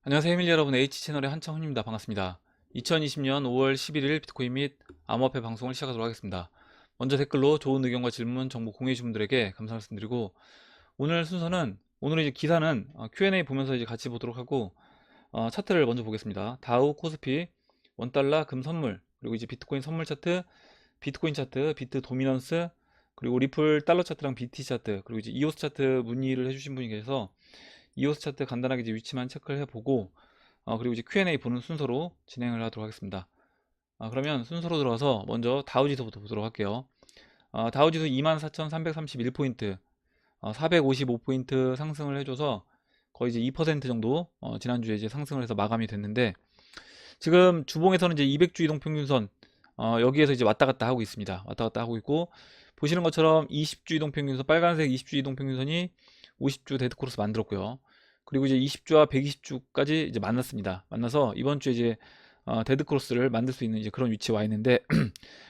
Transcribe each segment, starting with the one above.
안녕하세요 해밀리 여러분, H채널의 한창훈입니다. 반갑습니다. 2020년 5월 11일 비트코인 및 암호화폐 방송을 시작하도록 하겠습니다. 먼저 댓글로 좋은 의견과 질문, 정보 공유해주신 분들에게 감사 말씀드리고, 오늘 순서는, 오늘 이제 기사는 Q&A 보면서 이제 같이 보도록 하고, 차트를 먼저 보겠습니다. 다우, 코스피, 원달러, 금 선물, 그리고 이제 비트코인 선물 차트, 비트코인 차트, 비트 도미넌스, 그리고 리플 달러 차트랑 BT 차트, 그리고 이제 이오스 차트 문의를 해주신 분이 계셔서 이오스 차트 간단하게 이제 위치만 체크를 해보고, 그리고 이제 Q&A 보는 순서로 진행을 하도록 하겠습니다. 그러면 순서로 들어서 먼저 다우지수부터 보도록 할게요. 다우지수 24,331포인트, 455포인트 상승을 해줘서 거의 이제 2% 정도 지난주에 이제 상승을 해서 마감이 됐는데, 지금 주봉에서는 이제 200주 이동평균선 여기에서 이제 왔다 갔다 하고 있습니다. 왔다 갔다 하고 있고, 보시는 것처럼 20주 이동평균선, 빨간색 20주 이동평균선이 50주 데드크로스 만들었고요. 그리고 이제 20주와 120주까지 이제 만났습니다. 만나서 이번 주에 이제 데드크로스를 만들 수 있는 이제 그런 위치에 와 있는데,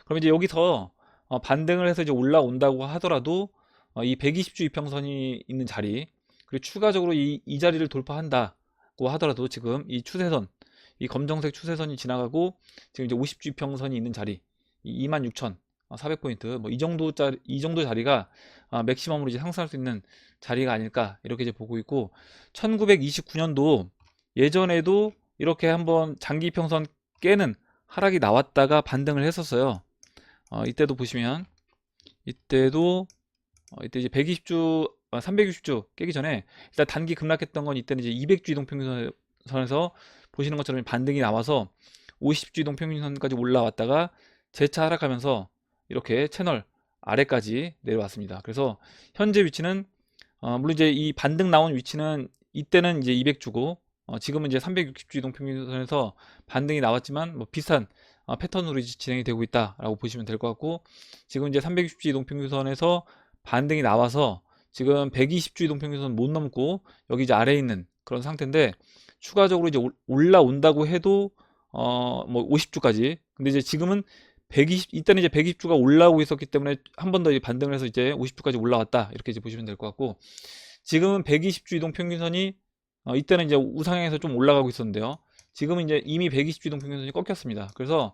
그럼 이제 여기서 반등을 해서 이제 올라온다고 하더라도 이 120주 이평선이 있는 자리, 그리고 추가적으로 이 자리를 돌파한다고 하더라도 지금 이 추세선, 이 검정색 추세선이 지나가고 지금 이제 50주 이평선이 있는 자리, 26,400포인트 뭐 이 정도 자리가 맥시멈으로 이제 상승할 수 있는 자리가 아닐까 이렇게 이제 보고 있고, 1929년도 예전에도 이렇게 한번 장기 이평선 깨는 하락이 나왔다가 반등을 했었어요. 이때도 보시면 이때 이제 120주 360주 깨기 전에 일단 단기 급락했던 건, 이때는 이제 200주 이동평균선에서 보시는 것처럼 반등이 나와서 50주 이동평균선까지 올라왔다가 재차 하락하면서 이렇게 채널 아래까지 내려왔습니다. 그래서 현재 위치는 물론 이제 이 반등 나온 위치는 이때는 이제 200주고 지금은 이제 360주 이동평균선에서 반등이 나왔지만 뭐 비슷한 패턴으로 이제 진행이 되고 있다라고 보시면 될 것 같고, 지금 이제 360주 이동평균선에서 반등이 나와서 지금 120주 이동평균선 못 넘고 여기 이제 아래에 있는 그런 상태인데, 추가적으로 이제 올라온다고 해도 뭐 50주까지, 근데 이제 지금은 120, 이때는 이제 120주가 올라오고 있었기 때문에 한 번 더 반등을 해서 이제 50주까지 올라왔다 이렇게 이제 보시면 될 것 같고, 지금은 120주 이동평균선이 이때는 이제 우상향해서 좀 올라가고 있었는데요, 지금은 이제 이미 120주 이동평균선이 꺾였습니다. 그래서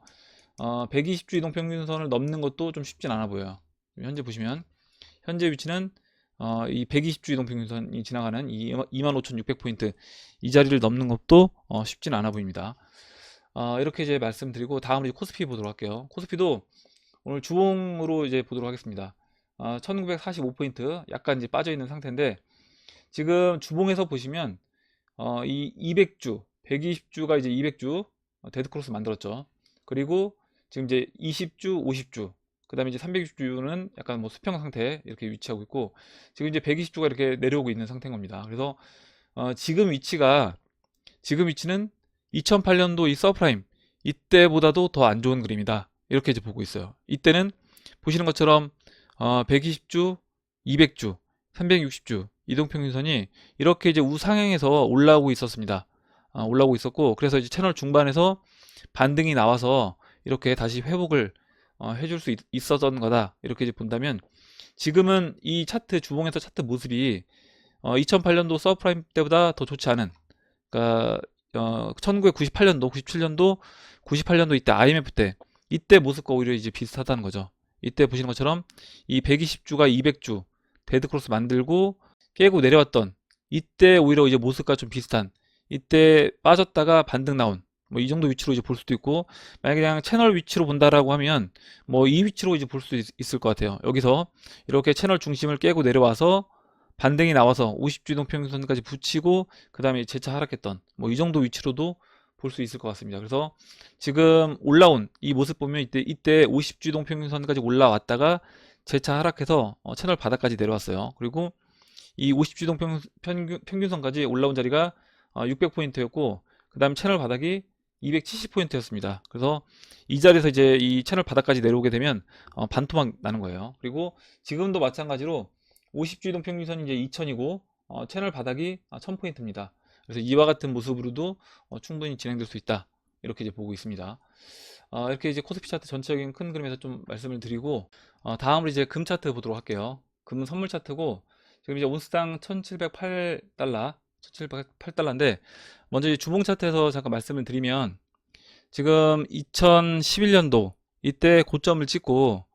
120주 이동평균선을 넘는 것도 좀 쉽진 않아 보여요. 현재 보시면 현재 위치는 이 120주 이동평균선이 지나가는 이 25,600포인트 이 자리를 넘는 것도 쉽진 않아 보입니다. 이렇게 이제 말씀드리고, 다음으로 코스피 보도록 할게요. 코스피도 오늘 주봉으로 이제 보도록 하겠습니다. 1945포인트 약간 이제 빠져 있는 상태인데, 지금 주봉에서 보시면 이 200주 120주가 이제 200주 데드크로스 만들었죠. 그리고 지금 이제 20주 50주, 그 다음에 이제 360주는 약간 뭐 수평 상태 이렇게 위치하고 있고, 지금 이제 120주가 이렇게 내려오고 있는 상태인 겁니다. 그래서 지금 위치는 2008년도 이 서프라임 이때보다도 더 안 좋은 그림이다 이렇게 이제 보고 있어요. 이때는 보시는 것처럼 120주 200주 360주 이동평균선이 이렇게 이제 우상향해서 올라오고 있었습니다. 올라오고 있었고, 그래서 이제 채널 중반에서 반등이 나와서 이렇게 다시 회복을 해줄 수 있었던 거다 이렇게 이제 본다면, 지금은 이 차트 주봉에서 차트 모습이 2008년도 서프라임 때보다 더 좋지 않은, 그러니까 1998년도 97년도 98년도 이때 IMF 때 이때 모습과 오히려 이제 비슷하다는 거죠. 이때 보시는 것처럼 이 120주가 200주 데드크로스 만들고 깨고 내려왔던 이때 오히려 이제 모습과 좀 비슷한, 이때 빠졌다가 반등 나온 뭐 이 정도 위치로 이제 볼 수도 있고, 만약에 그냥 채널 위치로 본다라고 하면 뭐 이 위치로 이제 볼 수 있을 것 같아요. 여기서 이렇게 채널 중심을 깨고 내려와서 반등이 나와서 50주 이동평균선까지 붙이고 그 다음에 재차 하락했던 뭐 이 정도 위치로도 볼 수 있을 것 같습니다. 그래서 지금 올라온 이 모습 보면 이때 50주 이동평균선까지 올라왔다가 재차 하락해서 채널 바닥까지 내려왔어요. 그리고 이 50주 이동평균선까지 올라온 자리가 600포인트였고, 그 다음 채널 바닥이 270포인트였습니다. 그래서 이 자리에서 이제 이 채널 바닥까지 내려오게 되면 반토막 나는 거예요. 그리고 지금도 마찬가지로 50주 이동평균선이 이제 2000이고 채널 바닥이 1000포인트입니다. 그래서 이와 같은 모습으로도 충분히 진행될 수 있다 이렇게 이제 보고 있습니다. 이렇게 이제 코스피 차트 전체적인 큰 그림에서 좀 말씀을 드리고, 다음으로 이제 금 차트 보도록 할게요. 금은 선물 차트고, 지금 이제 온스당 1708달러 1708달러인데, 먼저 이 주봉 차트에서 잠깐 말씀을 드리면, 지금 2011년도 이때 고점을 찍고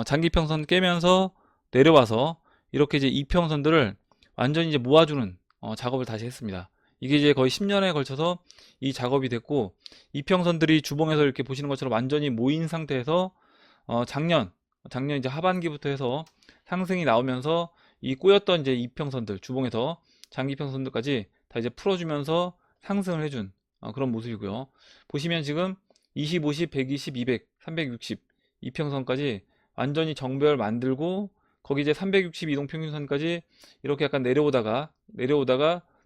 장기평선 깨면서 내려와서 이렇게 이제 이평선들을 완전히 이제 모아주는 작업을 다시 했습니다. 이게 이제 거의 10년에 걸쳐서 이 작업이 됐고, 이평선들이 주봉에서 이렇게 보시는 것처럼 완전히 모인 상태에서 작년 이제 하반기부터 해서 상승이 나오면서 이 꼬였던 이제 이평선들 주봉에서 장기평선들까지 다 이제 풀어주면서 상승을 해준 그런 모습이고요. 보시면 지금 20, 50, 120, 200, 360 이평선까지 완전히 정배열 만들고, 거기 이제 360 이동평균선까지 이렇게 약간 내려오다가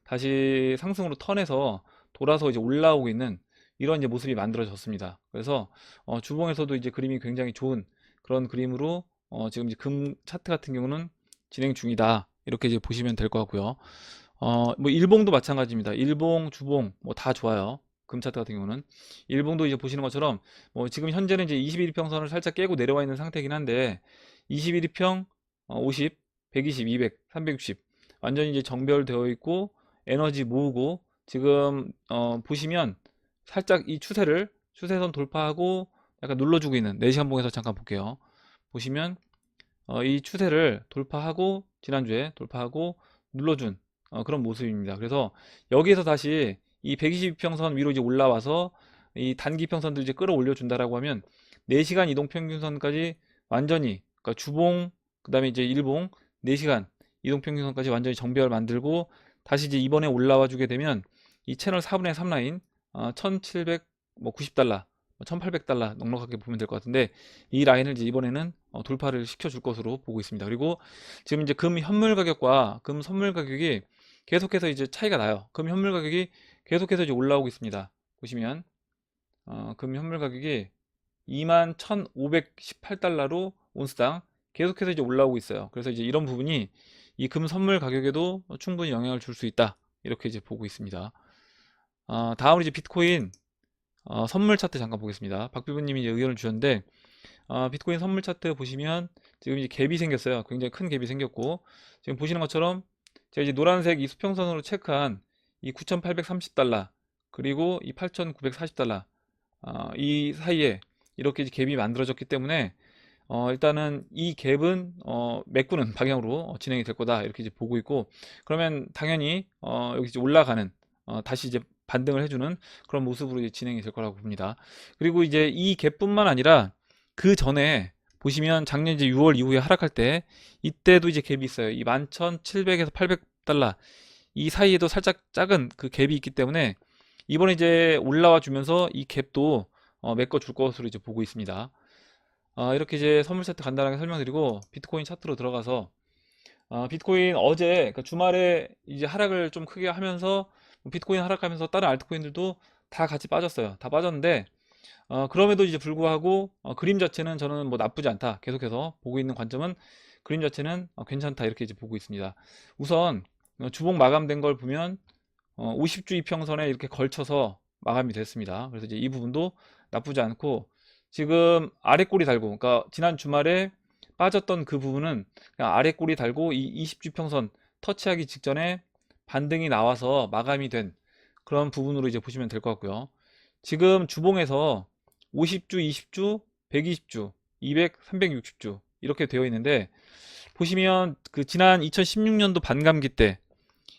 다시 상승으로 턴해서 돌아서 이제 올라오고 있는 이런 이제 모습이 만들어졌습니다. 그래서 주봉에서도 이제 그림이 굉장히 좋은 그런 그림으로 지금 이제 금 차트 같은 경우는 진행 중이다, 이렇게 이제 보시면 될 것 같고요. 뭐 일봉도 마찬가지입니다. 일봉, 주봉 뭐 다 좋아요. 금 차트 같은 경우는 일봉도 이제 보시는 것처럼 뭐 지금 현재는 이제 21평선을 살짝 깨고 내려와 있는 상태이긴 한데, 21평, 50, 120, 200, 360 완전히 이제 정별되어 있고 에너지 모으고, 지금 보시면 살짝 이 추세선 돌파하고 약간 눌러주고 있는 4시간 봉에서 잠깐 볼게요. 보시면 이 추세를 돌파하고 지난주에 돌파하고 눌러준 그런 모습입니다. 그래서 여기에서 다시 이 122평선 위로 이제 올라와서 이 단기평선도 이제 끌어올려 준다라고 하면 4시간 이동평균선까지 완전히, 그러니까 주봉 그 다음에 이제 일봉 4시간 이동평균선까지 완전히 정배열 만들고, 다시 이제 이번에 올라와 주게 되면 이 채널 4분의 3 라인 1790달러 1800달러 넉넉하게 보면 될 것 같은데, 이 라인을 이제 이번에는 돌파를 시켜줄 것으로 보고 있습니다. 그리고 지금 이제 금 현물 가격과 금 선물 가격이 계속해서 이제 차이가 나요. 금 현물 가격이 계속해서 이제 올라오고 있습니다. 보시면 금 현물 가격이 21,518달러로 온스당 계속해서 이제 올라오고 있어요. 그래서 이제 이런 부분이 이 금 선물 가격에도 충분히 영향을 줄 수 있다, 이렇게 이제 보고 있습니다. 다음으로 이제 비트코인 선물 차트 잠깐 보겠습니다. 박비부님이 이제 의견을 주셨는데, 비트코인 선물 차트 보시면 지금 이제 갭이 생겼어요. 굉장히 큰 갭이 생겼고, 지금 보시는 것처럼 제가 이제 노란색 이 수평선으로 체크한 이 9,830달러 그리고 이 8,940달러 이 사이에 이렇게 이제 갭이 만들어졌기 때문에 일단은 이 갭은 메꾸는 방향으로 진행이 될 거다, 이렇게 이제 보고 있고, 그러면 당연히 여기 이제 올라가는 다시 이제 반등을 해주는 그런 모습으로 이제 진행이 될 거라고 봅니다. 그리고 이제 이 갭뿐만 아니라 그 전에 보시면 작년 이제 6월 이후에 하락할 때 이때도 이제 갭이 있어요. 이 11,700에서 800달러 이 사이에도 살짝 작은 그 갭이 있기 때문에 이번에 이제 올라와 주면서 이 갭도 메꿔 줄 것으로 이제 보고 있습니다. 이렇게 이제 선물 차트 간단하게 설명드리고 비트코인 차트로 들어가서, 비트코인 어제 그러니까 주말에 이제 하락을 좀 크게 하면서 비트코인 하락하면서 다른 알트코인들도 다 같이 빠졌어요. 다 빠졌는데 그럼에도 이제 불구하고 그림 자체는 저는 뭐 나쁘지 않다, 계속해서 보고 있는 관점은 그림 자체는 괜찮다, 이렇게 이제 보고 있습니다. 우선 주봉 마감된 걸 보면 50주 이평선에 이렇게 걸쳐서 마감이 됐습니다. 그래서 이제 이 부분도 나쁘지 않고, 지금 아래 꼬리 달고, 그러니까 지난 주말에 빠졌던 그 부분은 그냥 아래 꼬리 달고 이 20주 평선 터치하기 직전에 반등이 나와서 마감이 된 그런 부분으로 이제 보시면 될 것 같고요. 지금 주봉에서 50주, 20주, 120주, 200, 360주 이렇게 되어 있는데, 보시면 그 지난 2016년도 반감기 때,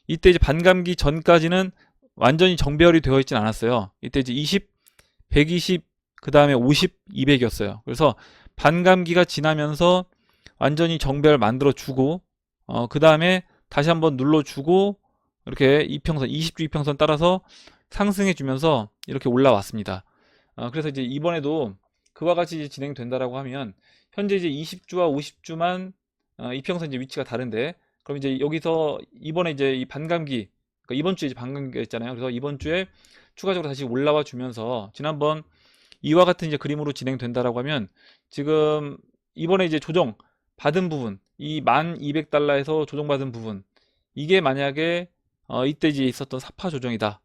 이때 이제 반감기 전까지는 완전히 정배열이 되어 있진 않았어요. 이때 이제 20, 120, 그 다음에 50, 200이었어요. 그래서 반감기가 지나면서 완전히 정배열 만들어 주고, 그 다음에 다시 한번 눌러 주고, 이렇게 이평선 20주 이평선 따라서 상승해 주면서 이렇게 올라왔습니다. 그래서 이제 이번에도 그와 같이 이제 진행된다라고 하면, 현재 이제 20주와 50주만 이평선 이제 위치가 다른데, 그럼 이제 여기서 이번에 이제 이 반감기, 그러니까 이번 주에 이제 반감기가 있잖아요. 그래서 이번 주에 추가적으로 다시 올라와 주면서 지난번 이와 같은 이제 그림으로 진행된다라고 하면, 지금 이번에 이제 조정 받은 부분, 이 1200달러에서 조정받은 부분, 이게 만약에 이때 이제 있었던 사파 조정이다,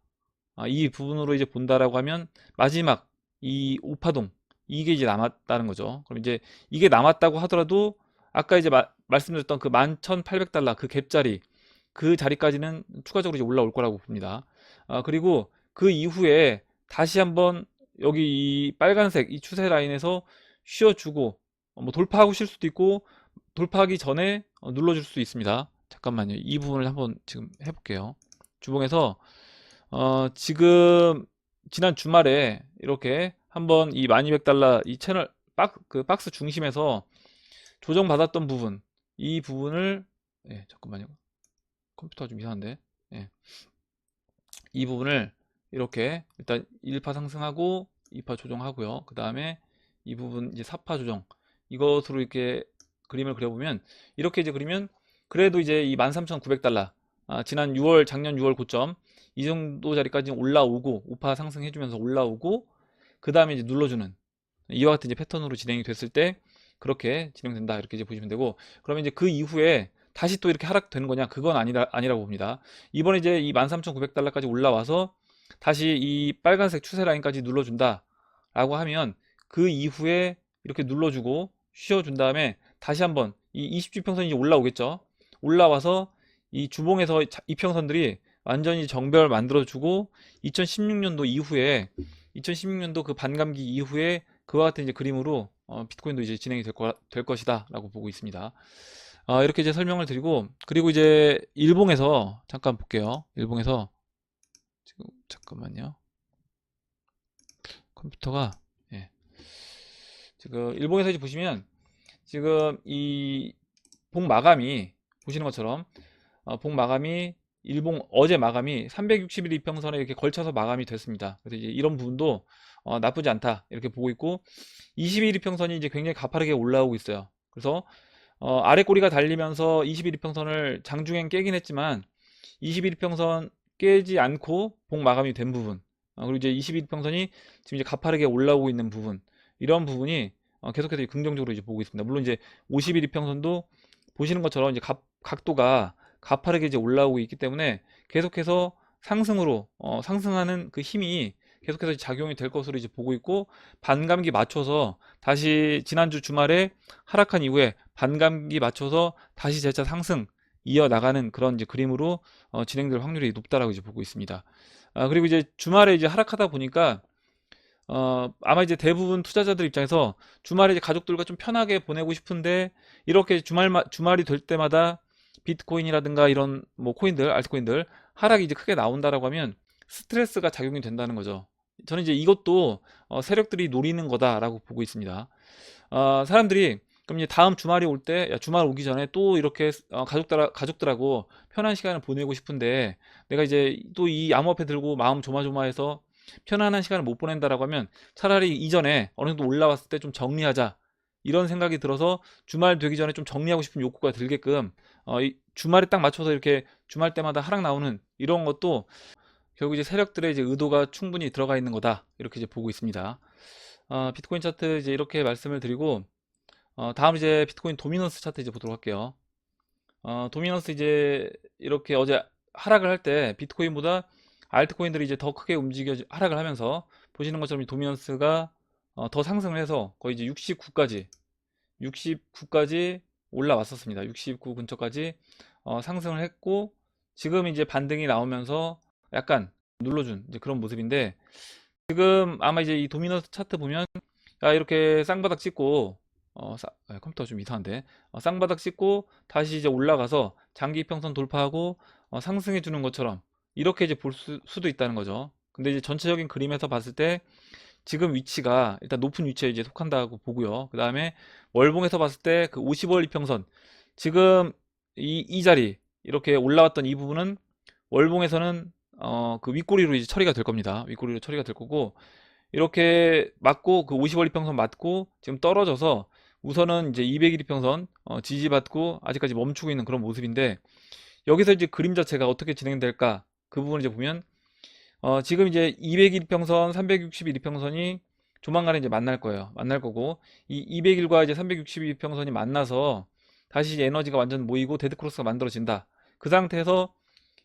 이 부분으로 이제 본다라고 하면 마지막 이 우파동, 이게 이제 남았다는 거죠. 그럼 이제 이게 남았다고 하더라도 아까 이제 말씀드렸던 그 11,800달러 그 갭자리, 그 자리까지는 추가적으로 이제 올라올 거라고 봅니다. 그리고 그 이후에 다시 한번 여기 이 빨간색 이 추세 라인에서 쉬어주고 뭐 돌파하고 쉴 수도 있고 돌파하기 전에 눌러줄 수 있습니다. 잠깐만요. 이 부분을 한번 지금 해볼게요. 주봉에서 지금 지난 주말에 이렇게 한번 이 1200달러 이 채널 그 박스 중심에서 조정받았던 부분, 이 부분을 잠깐만요. 컴퓨터가 좀 이상한데. 예, 이 부분을 이렇게 일단 1파 상승하고 2파 조정하고요. 그 다음에 이 부분 이제 4파 조정, 이것으로 이렇게 그림을 그려보면, 이렇게 이제 그리면 그래도 이제 이 13,900달러, 지난 6월 작년 6월 고점 이 정도 자리까지 올라오고 5파 상승해주면서 올라오고 그 다음에 이제 눌러주는 이와 같은 이제 패턴으로 진행이 됐을 때 그렇게 진행된다, 이렇게 이제 보시면 되고, 그러면 이제 그 이후에 다시 또 이렇게 하락되는 거냐? 그건 아니라고 봅니다. 이번에 이제 이 13,900달러까지 올라와서 다시 이 빨간색 추세 라인까지 눌러준다 라고 하면, 그 이후에 이렇게 눌러주고 쉬어준 다음에 다시 한번 이 20주평선이 이제 올라오겠죠. 올라와서 이 주봉에서 이평선들이 완전히 정배열 만들어주고 2016년도 이후에 2016년도 그 반감기 이후에 그와 같은 이제 그림으로 비트코인도 이제 진행이 될 것이다 라고 보고 있습니다. 이렇게 이제 설명을 드리고, 그리고 이제 일봉에서 잠깐 볼게요. 일봉에서 지금 잠깐만요. 컴퓨터가 지금 일봉에서 이제 보시면 지금 이 봉 마감이 보시는 것처럼 봉 마감이 일봉 어제 마감이 360일 이평선에 이렇게 걸쳐서 마감이 됐습니다. 그래서 이제 이런 부분도 나쁘지 않다 이렇게 보고 있고, 21 이평선이 이제 굉장히 가파르게 올라오고 있어요. 그래서 아래 꼬리가 달리면서 21 이평선을 장중엔 깨긴 했지만 21 이평선 깨지 않고 봉 마감이 된 부분, 그리고 이제 21 이평선이 지금 이제 가파르게 올라오고 있는 부분, 이런 부분이 계속해서 긍정적으로 이제 보고 있습니다. 물론 이제 51 이평선도 보시는 것처럼 이제 각도가 가파르게 이제 올라오고 있기 때문에 계속해서 상승으로 상승하는 그 힘이 계속해서 작용이 될 것으로 이제 보고 있고, 반감기 맞춰서 다시 지난주 주말에 하락한 이후에 반감기 맞춰서 다시 재차 상승 이어나가는 그런 이제 그림으로 진행될 확률이 높다라고 이제 보고 있습니다. 그리고 이제 주말에 이제 하락하다 보니까 아마 이제 대부분 투자자들 입장에서 주말에 이제 가족들과 좀 편하게 보내고 싶은데, 이렇게 주말이 될 때마다 비트코인이라든가 이런 뭐 코인들, 알트코인들 하락이 이제 크게 나온다라고 하면 스트레스가 작용이 된다는 거죠. 저는 이제 이것도 세력들이 노리는 거다라고 보고 있습니다. 사람들이 그럼 이제 다음 주말이 올 때, 야, 주말 오기 전에 또 이렇게 가족들하고 편한 시간을 보내고 싶은데 내가 이제 또 이 암호화폐 들고 마음 조마조마해서 편안한 시간을 못 보낸다라고 하면 차라리 이전에 어느 정도 올라왔을 때 좀 정리하자, 이런 생각이 들어서 주말 되기 전에 좀 정리하고 싶은 욕구가 들게끔 이 주말에 딱 맞춰서 이렇게 주말 때마다 하락 나오는 이런 것도 결국 이제 세력들의 이제 의도가 충분히 들어가 있는 거다, 이렇게 이제 보고 있습니다. 비트코인 차트 이제 이렇게 말씀을 드리고, 다음 이제 비트코인 도미넌스 차트 이제 보도록 할게요. 도미넌스 이제 이렇게 어제 하락을 할 때 비트코인보다 알트코인들이 이제 더 크게 하락을 하면서 보시는 것처럼 이 도미넌스가 더 상승을 해서 거의 이제 69까지 올라왔었습니다. 69 근처까지 상승을 했고, 지금 이제 반등이 나오면서 약간 눌러준 이제 그런 모습인데, 지금 아마 이제 이 도미넌스 차트 보면 이렇게 쌍바닥 찍고 컴퓨터가 좀 이상한데, 쌍바닥 찍고 다시 이제 올라가서 장기 평선 돌파하고 상승해 주는 것처럼 이렇게 이제 볼 수도 있다는 거죠. 근데 이제 전체적인 그림에서 봤을 때 지금 위치가 일단 높은 위치에 이제 속한다고 보고요. 그 다음에 월봉에서 봤을 때 그 50월 이평선, 지금 이 자리 이렇게 올라왔던 이 부분은 월봉에서는 그 윗꼬리로 이제 처리가 될 겁니다. 윗꼬리로 처리가 될 거고, 이렇게 맞고 그 50월 이평선 맞고 지금 떨어져서 우선은 이제 200일 이평선 지지받고 아직까지 멈추고 있는 그런 모습인데, 여기서 이제 그림 자체가 어떻게 진행될까, 그 부분을 이제 보면 지금 이제 200일 이평선, 360일 이평선이 조만간에 이제 만날 거예요. 만날 거고, 이 200일과 이제 360일 이평선이 만나서 다시 이제 에너지가 완전 모이고 데드크로스가 만들어진다. 그 상태에서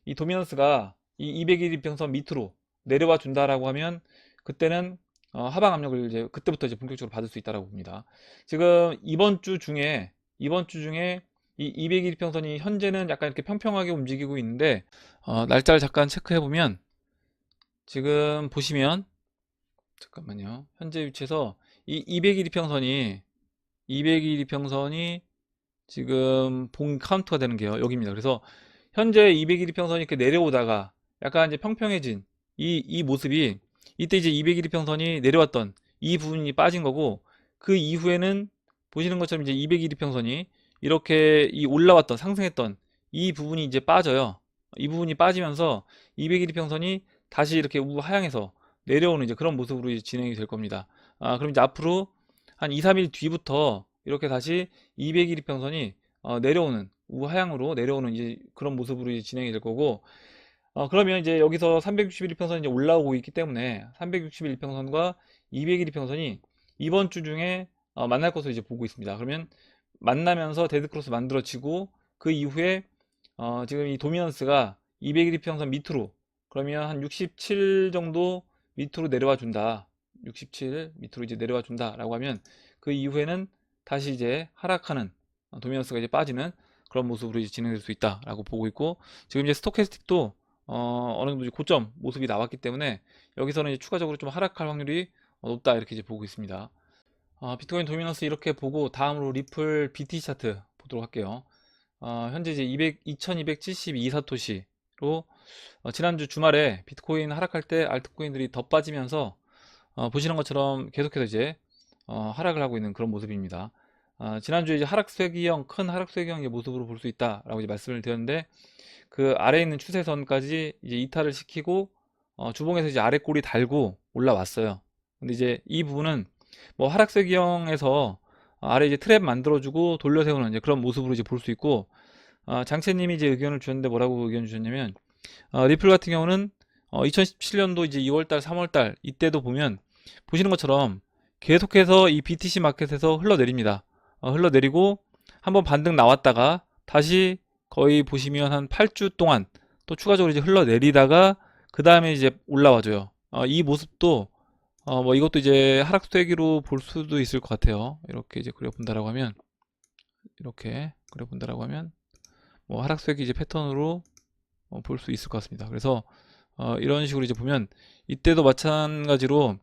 이 도미넌스가 이 200일 이평선 밑으로 내려와 준다라고 하면, 그때는 하방 압력을 이제 그때부터 이제 본격적으로 받을 수 있다라고 봅니다. 지금 이번 주 중에 이 200일평선이 현재는 약간 이렇게 평평하게 움직이고 있는데 날짜를 잠깐 체크해 보면 지금 보시면 잠깐만요. 현재 위치에서 이 200일 이평선이 지금 봉 카운트가 되는 게요. 여기입니다. 그래서 현재 200일 이평선이 이렇게 내려오다가 약간 이제 평평해진 이 모습이 이때 이제 200일 이평선이 내려왔던 이 부분이 빠진 거고 그 이후에는 보시는 것처럼 이제 200일 이평선이 이렇게 이 올라왔던 상승했던 이 부분이 이제 빠져요. 이 부분이 빠지면서 200일 이평선이 다시 이렇게 우하향해서 내려오는 이제 그런 모습으로 이제 진행이 될 겁니다. 그럼 이제 앞으로 한 2, 3일 뒤부터 이렇게 다시 200일 이평선이 내려오는 우하향으로 내려오는 이제 그런 모습으로 이제 진행이 될 거고 그러면 이제 여기서 361평선이 이제 올라오고 있기 때문에 361평선과 201평선이 이번 주 중에 만날 것으로 이제 보고 있습니다. 그러면 만나면서 데드크로스 만들어지고 그 이후에 지금 이 도미넌스가 201평선 밑으로 그러면 한 67 정도 밑으로 내려와 준다. 67 밑으로 이제 내려와 준다라고 하면 그 이후에는 다시 이제 하락하는 도미넌스가 이제 빠지는 그런 모습으로 이제 진행될 수 있다라고 보고 있고 지금 이제 스토캐스틱도 어느 정도 이제 고점 모습이 나왔기 때문에 여기서는 이제 추가적으로 좀 하락할 확률이 높다 이렇게 이제 보고 있습니다. 비트코인 도미넌스 이렇게 보고 다음으로 리플 BT 차트 보도록 할게요. 현재 이제 2272 사토시로 지난주 주말에 비트코인 하락할 때 알트코인들이 더 빠지면서 보시는 것처럼 계속해서 이제 하락을 하고 있는 그런 모습입니다. 지난주에 이제 큰 하락쇠기형의 모습으로 볼 수 있다라고 이제 말씀을 드렸는데 그 아래에 있는 추세선까지 이제 이탈을 시키고 주봉에서 이제 아래 꼬리 달고 올라왔어요. 근데 이제 이 부분은 뭐 하락세기형에서 아래 이제 트랩 만들어주고 돌려세우는 이제 그런 모습으로 이제 볼 수 있고 장채님이 이제 의견을 주셨는데 뭐라고 의견 주셨냐면 리플 같은 경우는 2017년도 이제 2월달, 3월달 이때도 보면 보시는 것처럼 계속해서 이 BTC 마켓에서 흘러내립니다. 흘러내리고 한번 반등 나왔다가 다시 거의 보시면 한 8주 동안 또 추가적으로 이제 흘러내리다가 그 다음에 이제 올라와줘요. 이 모습도 뭐 이것도 이제 하락세기로 볼 수도 있을 것 같아요. 이렇게 이제 그려본다라고 하면 이렇게 그려본다라고 하면 뭐 하락세기 이제 패턴으로 볼 수 있을 것 같습니다. 그래서 이런 식으로 이제 보면 이때도 마찬가지로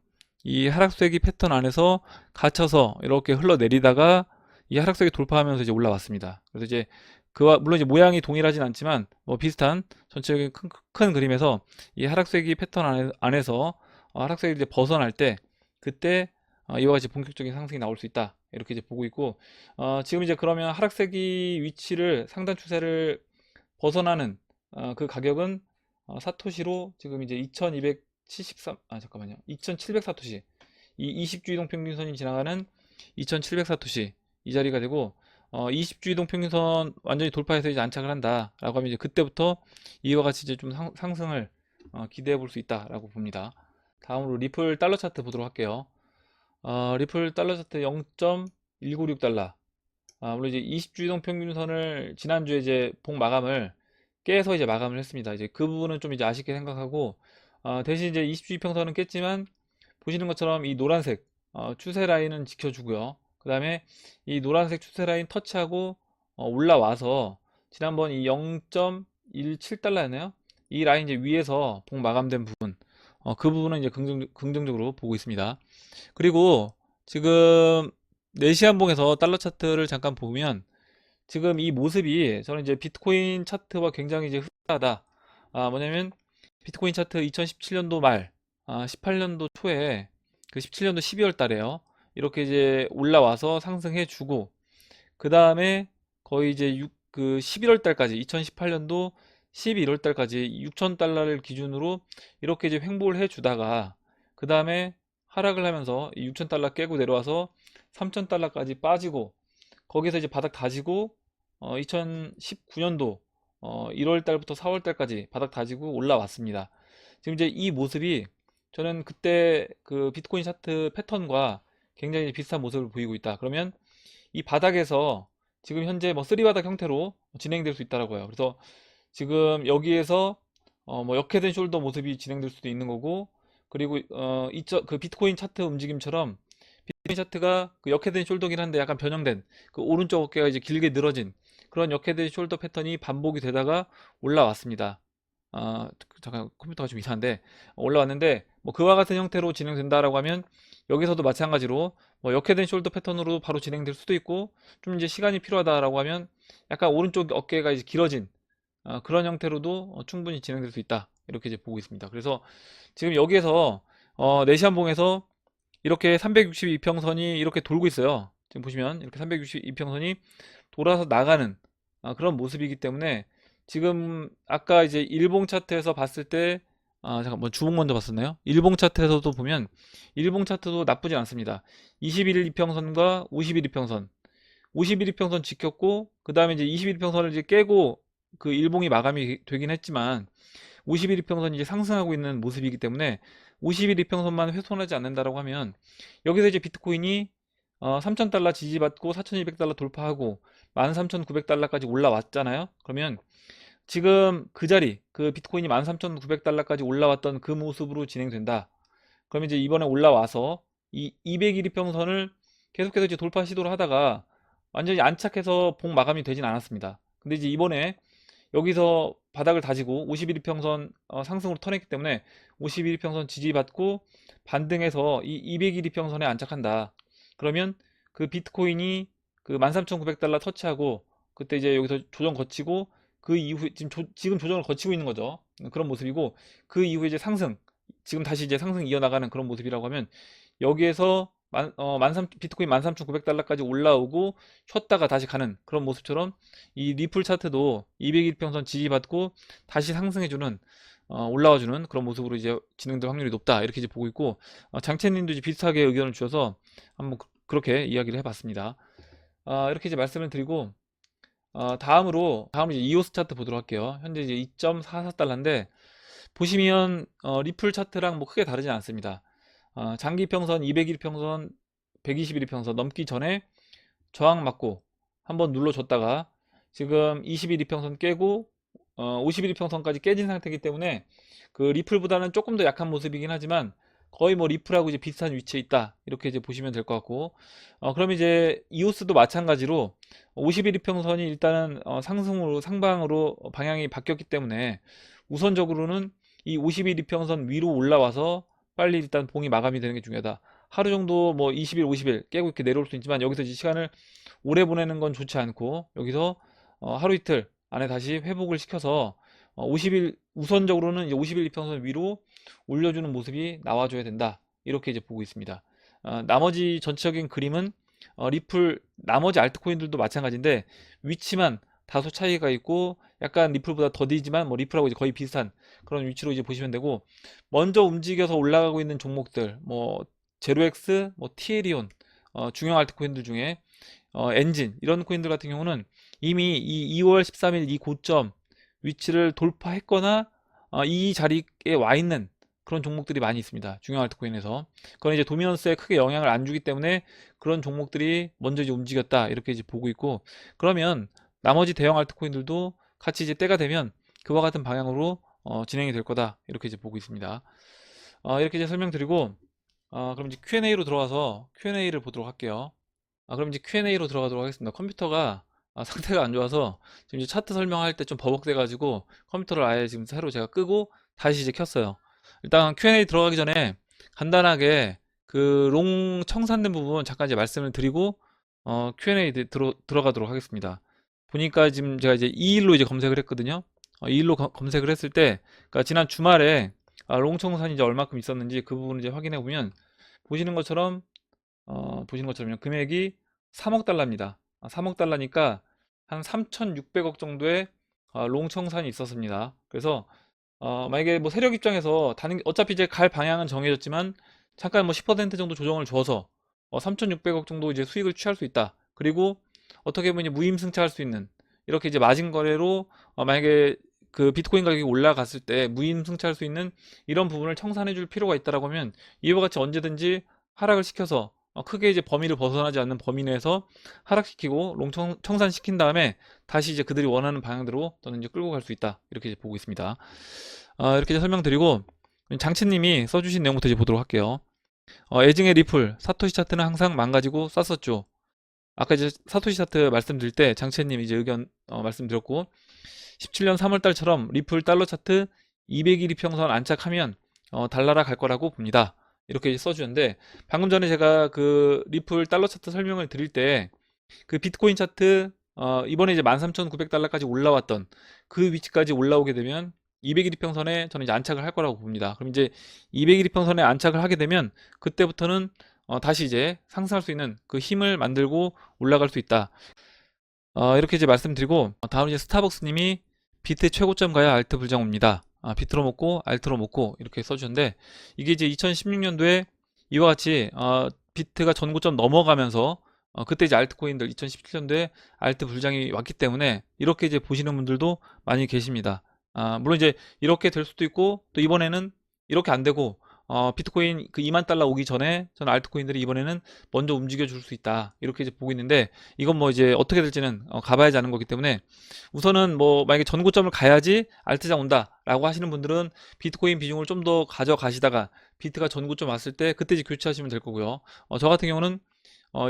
이 하락세기 패턴 안에서 갇혀서 이렇게 흘러내리다가 이 하락세기 돌파하면서 이제 올라왔습니다. 그래서 이제 그와 물론 이제 모양이 동일하진 않지만 뭐 비슷한 전체적인 큰 그림에서 이 하락세기 패턴 안에서 하락세기를 이제 벗어날 때 그때 이와 같이 본격적인 상승이 나올 수 있다 이렇게 이제 보고 있고 지금 이제 그러면 하락세기 위치를 상단 추세를 벗어나는 그 가격은 사토시로 지금 이제 2273 잠깐만요 2700 사토시 이 20주 이동 평균선이 지나가는 2700 사토시 이 자리가 되고 20주 이동 평균선 완전히 돌파해서 이제 안착을 한다라고 하면 이제 그때부터 이와 같이 이제 좀 상승을 기대해 볼 수 있다라고 봅니다. 다음으로 리플 달러 차트 보도록 할게요. 리플 달러 차트 0.196달러. 물론 이제 20주 이동 평균선을 지난주에 이제 봉 마감을 깨서 이제 마감을 했습니다. 이제 그 부분은 좀 이제 아쉽게 생각하고 대신 이제 20주 이평선은 깼지만 보시는 것처럼 이 노란색 추세 라인은 지켜주고요. 그 다음에 이 노란색 추세 라인 터치하고 올라와서 지난번 이 0.17달러였나요? 이 라인 이제 위에서 봉 마감된 부분 그 부분은 이제 긍정적으로 보고 있습니다. 그리고 지금 4시간봉에서 달러 차트를 잠깐 보면 지금 이 모습이 저는 이제 비트코인 차트와 굉장히 이제 흡사하다. 뭐냐면 비트코인 차트 2017년도 말, 18년도 초에 그 17년도 12월 달에요. 이렇게 이제 올라와서 상승해 주고 그 다음에 거의 이제 그 11월 달까지 2018년도 11월 달까지 6,000달러를 기준으로 이렇게 이제 횡보를 해 주다가 그 다음에 하락을 하면서 6,000달러 깨고 내려와서 3,000달러까지 빠지고 거기서 이제 바닥 다지고 2019년도 1월 달부터 4월 달까지 바닥 다지고 올라왔습니다. 지금 이제 이 모습이 저는 그때 그 비트코인 차트 패턴과 굉장히 비슷한 모습을 보이고 있다. 그러면 이 바닥에서 지금 현재 뭐 쓰리바닥 형태로 진행될 수 있다라고요. 그래서 지금 여기에서 뭐 역회된 숄더 모습이 진행될 수도 있는 거고 그리고 그 비트코인 차트 움직임처럼 비트코인 차트가 그 역회된 숄더긴 한데 약간 변형된 그 오른쪽 어깨가 이제 길게 늘어진 그런 역헤드 숄더 패턴이 반복이 되다가 올라왔습니다. 잠깐 컴퓨터가 좀 이상한데 올라왔는데 뭐 그와 같은 형태로 진행된다라고 하면 여기서도 마찬가지로 뭐 역헤드 숄더 패턴으로 바로 진행될 수도 있고 좀 이제 시간이 필요하다라고 하면 약간 오른쪽 어깨가 이제 길어진 그런 형태로도 충분히 진행될 수 있다 이렇게 이제 보고 있습니다. 그래서 지금 여기에서 4시 한봉에서 이렇게 362평선이 이렇게 돌고 있어요. 지금 보시면 이렇게 362평선이 돌아서 나가는 그런 모습이기 때문에 지금 아까 이제 일봉 차트에서 봤을 때 잠깐만 주봉 먼저 봤었나요? 일봉 차트에서도 보면 일봉 차트도 나쁘진 않습니다. 21일 이평선과 50일 이평선 50일 이평선 지켰고 그 다음에 이제 21일 이평선을 이제 깨고 그 일봉이 마감이 되긴 했지만 50일 이평선이 이제 상승하고 있는 모습이기 때문에 50일 이평선만 훼손하지 않는다라고 하면 여기서 이제 비트코인이 3,000달러 지지받고 4,200달러 돌파하고 13,900달러까지 올라왔잖아요. 그러면 지금 그 자리 그 비트코인이 13,900달러까지 올라왔던 그 모습으로 진행된다. 그러면 이제 이번에 올라와서 이 200일 이평선을 계속해서 이제 돌파 시도를 하다가 완전히 안착해서 봉 마감이 되진 않았습니다. 근데 이제 이번에 여기서 바닥을 다지고 51이평선 상승으로 턴했기 때문에 51이평선 지지받고 반등해서 이 201이평선에 안착한다. 그러면 그 비트코인이 그 13,900달러 터치하고 그때 이제 여기서 조정 거치고 그 이후 지금 조정을 거치고 있는 거죠. 그런 모습이고 그 이후에 이제 상승 지금 다시 이제 상승 이어나가는 그런 모습이라고 하면 여기에서 비트코인 13,900달러까지 올라오고 쉬었다가 다시 가는 그런 모습처럼 이 리플 차트도 200일평선 지지받고 다시 상승해주는 올라와주는 그런 모습으로 이제 진행될 확률이 높다 이렇게 이제 보고 있고 장채님도 이제 비슷하게 의견을 주셔서 한번 그렇게 이야기를 해봤습니다. 이렇게 이제 말씀을 드리고 다음으로 이제 이오스 차트 보도록 할게요. 현재 이제 2.44달러인데 보시면 리플 차트랑 뭐 크게 다르지 않습니다. 장기 평선 200일 평선 120일 평선 넘기 전에 저항 맞고 한번 눌러줬다가 지금 21 이평선 깨고 51 이평선까지 깨진 상태이기 때문에 그 리플보다는 조금 더 약한 모습이긴 하지만 거의 뭐 리플하고 이제 비슷한 위치에 있다 이렇게 이제 보시면 될 것 같고 그럼 이제 이오스도 마찬가지로 51 이평선이 일단은 상승으로 상방으로 방향이 바뀌었기 때문에 우선적으로는 이 51 이평선 위로 올라와서 빨리 일단 봉이 마감이 되는 게 중요하다. 하루 정도 뭐 20일, 50일 깨고 이렇게 내려올 수 있지만 여기서 이제 시간을 오래 보내는 건 좋지 않고 여기서 하루 이틀 안에 다시 회복을 시켜서 50일 우선적으로는 이제 50일 이평선 위로 올려주는 모습이 나와줘야 된다. 이렇게 이제 보고 있습니다. 나머지 전체적인 그림은 리플 나머지 알트코인들도 마찬가지인데 위치만 다소 차이가 있고 약간 리플보다 더디지만 뭐 리플하고 이제 거의 비슷한 그런 위치로 이제 보시면 되고 먼저 움직여서 올라가고 있는 종목들 뭐 제로엑스, 뭐 티에리온 중형 알트코인들 중에 엔진 이런 코인들 같은 경우는 이미 이 2월 13일 이 고점 위치를 돌파했거나 이 자리에 와 있는 그런 종목들이 많이 있습니다. 중형 알트코인에서. 그건 이제 도미넌스에 크게 영향을 안 주기 때문에 그런 종목들이 먼저 이제 움직였다. 이렇게 이제 보고 있고 그러면 나머지 대형 알트코인들도 같이 이제 때가 되면 그와 같은 방향으로 진행이 될 거다. 이렇게 이제 보고 있습니다. 이렇게 이제 설명드리고 그럼 이제 Q&A로 들어가서 Q&A를 보도록 할게요. 그럼 이제 Q&A로 들어가도록 하겠습니다. 컴퓨터가 상태가 안 좋아서 지금 이제 차트 설명할 때 좀 버벅대 가지고 컴퓨터를 아예 지금 새로 제가 끄고 다시 이제 켰어요. 일단 Q&A 들어가기 전에 간단하게 그 롱 청산된 부분 잠깐 이제 말씀을 드리고 Q&A 들어가도록 하겠습니다. 보니까 지금 제가 이제 2일로 이제 검색을 했거든요. 2일로 검색을 했을 때 그러니까 지난 주말에 롱 청산이 이제 얼마큼 있었는지 그 부분을 이제 확인해 보면 보시는 것처럼 보시는 것처럼요. 금액이 3억 달러입니다. 3억 달러니까 한 3,600억 정도의 롱 청산이 있었습니다. 그래서 만약에 뭐 세력 입장에서 어차피 이제 갈 방향은 정해졌지만 잠깐 뭐 10% 정도 조정을 줘서 3,600억 정도 이제 수익을 취할 수 있다. 그리고 어떻게 보면 이제 무임승차할 수 있는 이렇게 이제 마진 거래로 만약에 그 비트코인 가격이 올라갔을 때 무임승차할 수 있는 이런 부분을 청산해 줄 필요가 있다라고 하면 이와 같이 언제든지 하락을 시켜서 크게 이제 범위를 벗어나지 않는 범위 내에서 하락시키고 청산시킨 다음에 다시 이제 그들이 원하는 방향대로 저는 이제 끌고 갈 수 있다 이렇게 이제 보고 있습니다. 이렇게 이제 설명드리고 장치님이 써주신 내용부터 이제 보도록 할게요. 애증의 리플 사토시 차트는 항상 망가지고 쌌었죠. 아까 이제 사토시 차트 말씀드릴 때 장채님 이제 의견 말씀드렸고 17년 3월달처럼 리플 달러 차트 200일 이평선 안착하면 달나라 갈 거라고 봅니다. 이렇게 써주는데 방금 전에 제가 그 리플 달러 차트 설명을 드릴 때 그 비트코인 차트 이번에 이제 13,900달러까지 올라왔던 그 위치까지 올라오게 되면 200일 이평선에 저는 이제 안착을 할 거라고 봅니다. 그럼 이제 200일 이평선에 안착을 하게 되면 그때부터는 다시 이제 상승할 수 있는 그 힘을 만들고 올라갈 수 있다. 이렇게 이제 말씀드리고 다음 이제 스타벅스님이 비트 최고점 가야 알트 불장 옵니다. 비트로 먹고 알트로 먹고 이렇게 써주셨는데 이게 이제 2016년도에 이와 같이 비트가 전고점 넘어가면서 그때 이제 알트코인들 2017년도에 알트 불장이 왔기 때문에 이렇게 이제 보시는 분들도 많이 계십니다. 물론 이제 이렇게 될 수도 있고 또 이번에는 이렇게 안 되고 비트코인 그 2만 달러 오기 전에 저는 알트코인들이 이번에는 먼저 움직여 줄 수 있다 이렇게 이제 보고 있는데 이건 뭐 이제 어떻게 될지는 가봐야지 아는 거기 때문에 우선은 뭐 만약에 전고점을 가야지 알트장 온다 라고 하시는 분들은 비트코인 비중을 좀 더 가져가시다가 비트가 전고점 왔을 때 그때 이제 교체하시면 될 거고요. 저 같은 경우는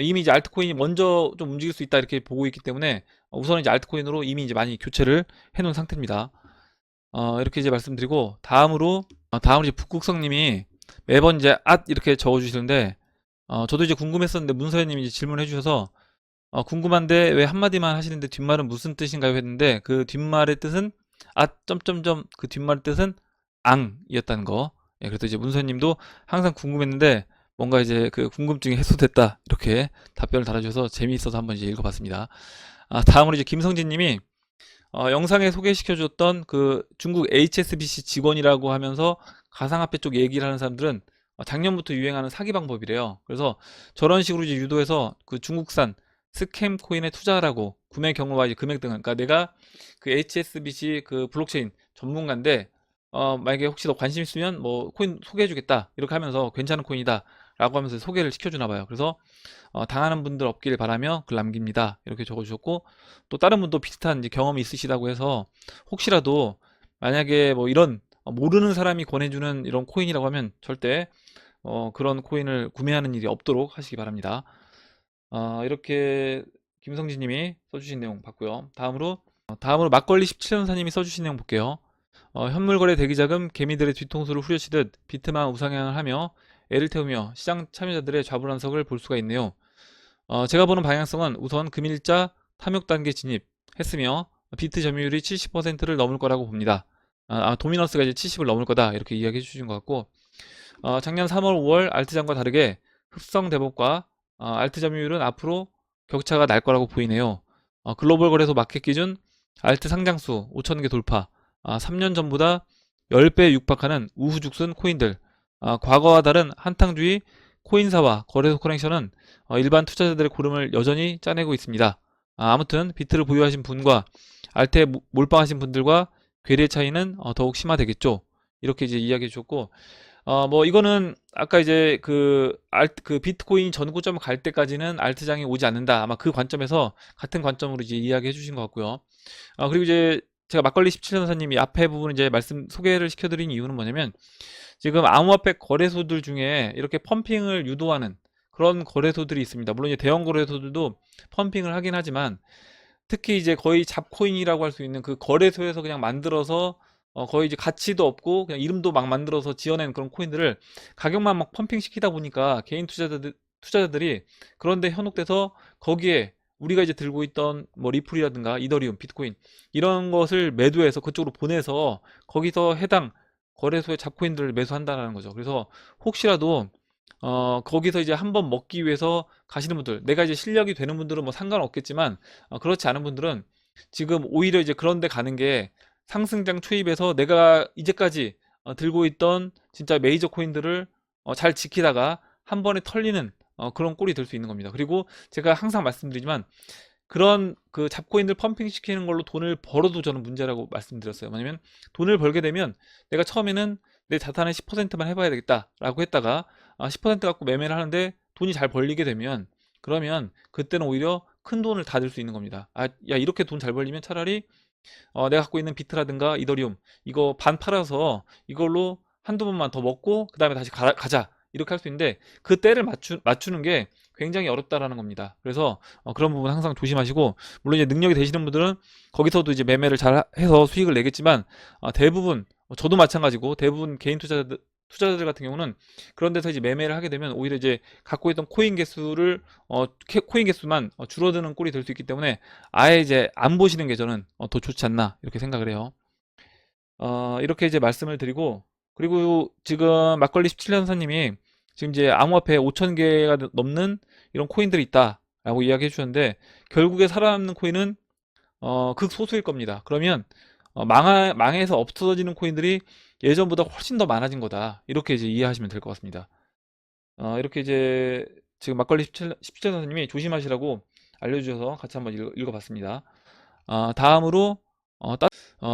이미 이제 알트코인이 먼저 좀 움직일 수 있다 이렇게 보고 있기 때문에 우선 이제 알트코인으로 이미 이제 많이 교체를 해 놓은 상태입니다. 이렇게 이제 말씀드리고 다음으로 이제 북극성님이 매번 이제 앗 이렇게 적어주시는데 저도 이제 궁금했었는데 문서연님이 이제 질문해 주셔서 궁금한데 왜 한마디만 하시는데 뒷말은 무슨 뜻인가요 했는데 그 뒷말의 뜻은 앗 점점점 그 뒷말의 뜻은 앙이었다는 거. 예, 그래서 이제 문서연님도 항상 궁금했는데 뭔가 이제 그 궁금증이 해소됐다 이렇게 답변을 달아주셔서 재미있어서 한번 이제 읽어봤습니다. 다음으로 이제 김성진님이 영상에 소개시켜줬던 그 중국 HSBC 직원이라고 하면서 가상화폐 쪽 얘기를 하는 사람들은 작년부터 유행하는 사기 방법이래요. 그래서 저런 식으로 이제 유도해서 그 중국산 스캠 코인에 투자하라고 구매 경로와 이제 금액 등을 그러니까 내가 그 HSBC 그 블록체인 전문가인데 만약에 혹시 너 관심 있으면 뭐 코인 소개해주겠다 이렇게 하면서 괜찮은 코인이다 라고 하면서 소개를 시켜주나 봐요. 그래서 당하는 분들 없길 바라며 글 남깁니다. 이렇게 적어주셨고 또 다른 분도 비슷한 이제 경험이 있으시다고 해서 혹시라도 만약에 뭐 이런 모르는 사람이 권해주는 이런 코인이라고 하면 절대 그런 코인을 구매하는 일이 없도록 하시기 바랍니다. 이렇게 김성진님이 써주신 내용 봤고요. 다음으로 막걸리 17년사님이 써주신 내용 볼게요. 현물거래 대기자금 개미들의 뒤통수를 후려치듯 비트만 우상향을 하며 애를 태우며 시장 참여자들의 좌불안석을 볼 수가 있네요. 제가 보는 방향성은 우선 금일자 탐욕 단계 진입했으며 비트 점유율이 70%를 넘을 거라고 봅니다. 도미너스가 이제 70을 넘을 거다 이렇게 이야기해 주신 것 같고 작년 3월 5월 알트장과 다르게 흡성 대법과 알트 점유율은 앞으로 격차가 날 거라고 보이네요. 글로벌 거래소 마켓 기준 알트 상장수 5,000개 돌파 3년 전보다 10배 육박하는 우후죽순 코인들 과거와 다른 한탕주의 코인사와 거래소 커넥션은 일반 투자자들의 고름을 여전히 짜내고 있습니다. 아무튼 비트를 보유하신 분과 알트에 몰빵하신 분들과 괴리의 차이는 더욱 심화되겠죠. 이렇게 이제 이야기해 주셨고 뭐 이거는 아까 이제 그 비트코인이 전고점을 갈 때까지는 알트장이 오지 않는다. 아마 그 관점에서 같은 관점으로 이제 이야기해 주신 것 같고요. 그리고 이제 제가 막걸리 17년사님이 앞에 부분 이제 말씀 소개를 시켜드린 이유는 뭐냐면 지금 암호화폐 거래소들 중에 이렇게 펌핑을 유도하는 그런 거래소들이 있습니다. 물론 이제 대형 거래소들도 펌핑을 하긴 하지만 특히 이제 거의 잡코인이라고 할 수 있는 그 거래소에서 그냥 만들어서 거의 이제 가치도 없고 그냥 이름도 막 만들어서 지어낸 그런 코인들을 가격만 막 펌핑 시키다 보니까 개인 투자자들이 그런데 현혹돼서 거기에 우리가 이제 들고 있던 뭐 리플이라든가 이더리움, 비트코인 이런 것을 매도해서 그쪽으로 보내서 거기서 해당 거래소의 잡코인들을 매수한다는 거죠. 그래서 혹시라도 거기서 이제 한번 먹기 위해서 가시는 분들, 내가 이제 실력이 되는 분들은 뭐 상관없겠지만 그렇지 않은 분들은 지금 오히려 이제 그런 데 가는 게 상승장 초입에서 내가 이제까지 들고 있던 진짜 메이저 코인들을 잘 지키다가 한 번에 털리는 그런 꼴이 될 수 있는 겁니다. 그리고 제가 항상 말씀드리지만 그런 그 잡코인들 펌핑 시키는 걸로 돈을 벌어도 저는 문제라고 말씀드렸어요. 왜냐면 돈을 벌게 되면 내가 처음에는 내 자산의 10%만 해봐야 되겠다라고 했다가 10% 갖고 매매를 하는데 돈이 잘 벌리게 되면 그러면 그때는 오히려 큰 돈을 다 들 수 있는 겁니다. 야 이렇게 돈 잘 벌리면 차라리 내가 갖고 있는 비트라든가 이더리움 이거 반 팔아서 이걸로 한두 번만 더 먹고 그 다음에 다시 가자 이렇게 할 수 있는데 그 때를 맞추는 게 굉장히 어렵다라는 겁니다. 그래서 그런 부분 항상 조심하시고, 물론 이제 능력이 되시는 분들은 거기서도 이제 매매를 잘 해서 수익을 내겠지만, 대부분 저도 마찬가지고 대부분 개인 투자자들 같은 경우는 그런 데서 이제 매매를 하게 되면 오히려 이제 갖고 있던 코인 개수만 줄어드는 꼴이 될 수 있기 때문에 아예 이제 안 보시는 게 저는 더 좋지 않나 이렇게 생각을 해요. 이렇게 이제 말씀을 드리고, 그리고 지금 막걸리 17년사님이 지금 이제 암호화폐 5,000개가 넘는 이런 코인들이 있다라고 이야기해 주셨는데, 결국에 살아남는 코인은 극소수일 겁니다. 그러면 망해서 없어지는 코인들이 예전보다 훨씬 더 많아진 거다, 이렇게 이제 이해하시면 될 것 같습니다. 이렇게 이제 지금 막걸리 17년사님이 조심하시라고 알려주셔서 같이 한번 읽어봤습니다. 다음으로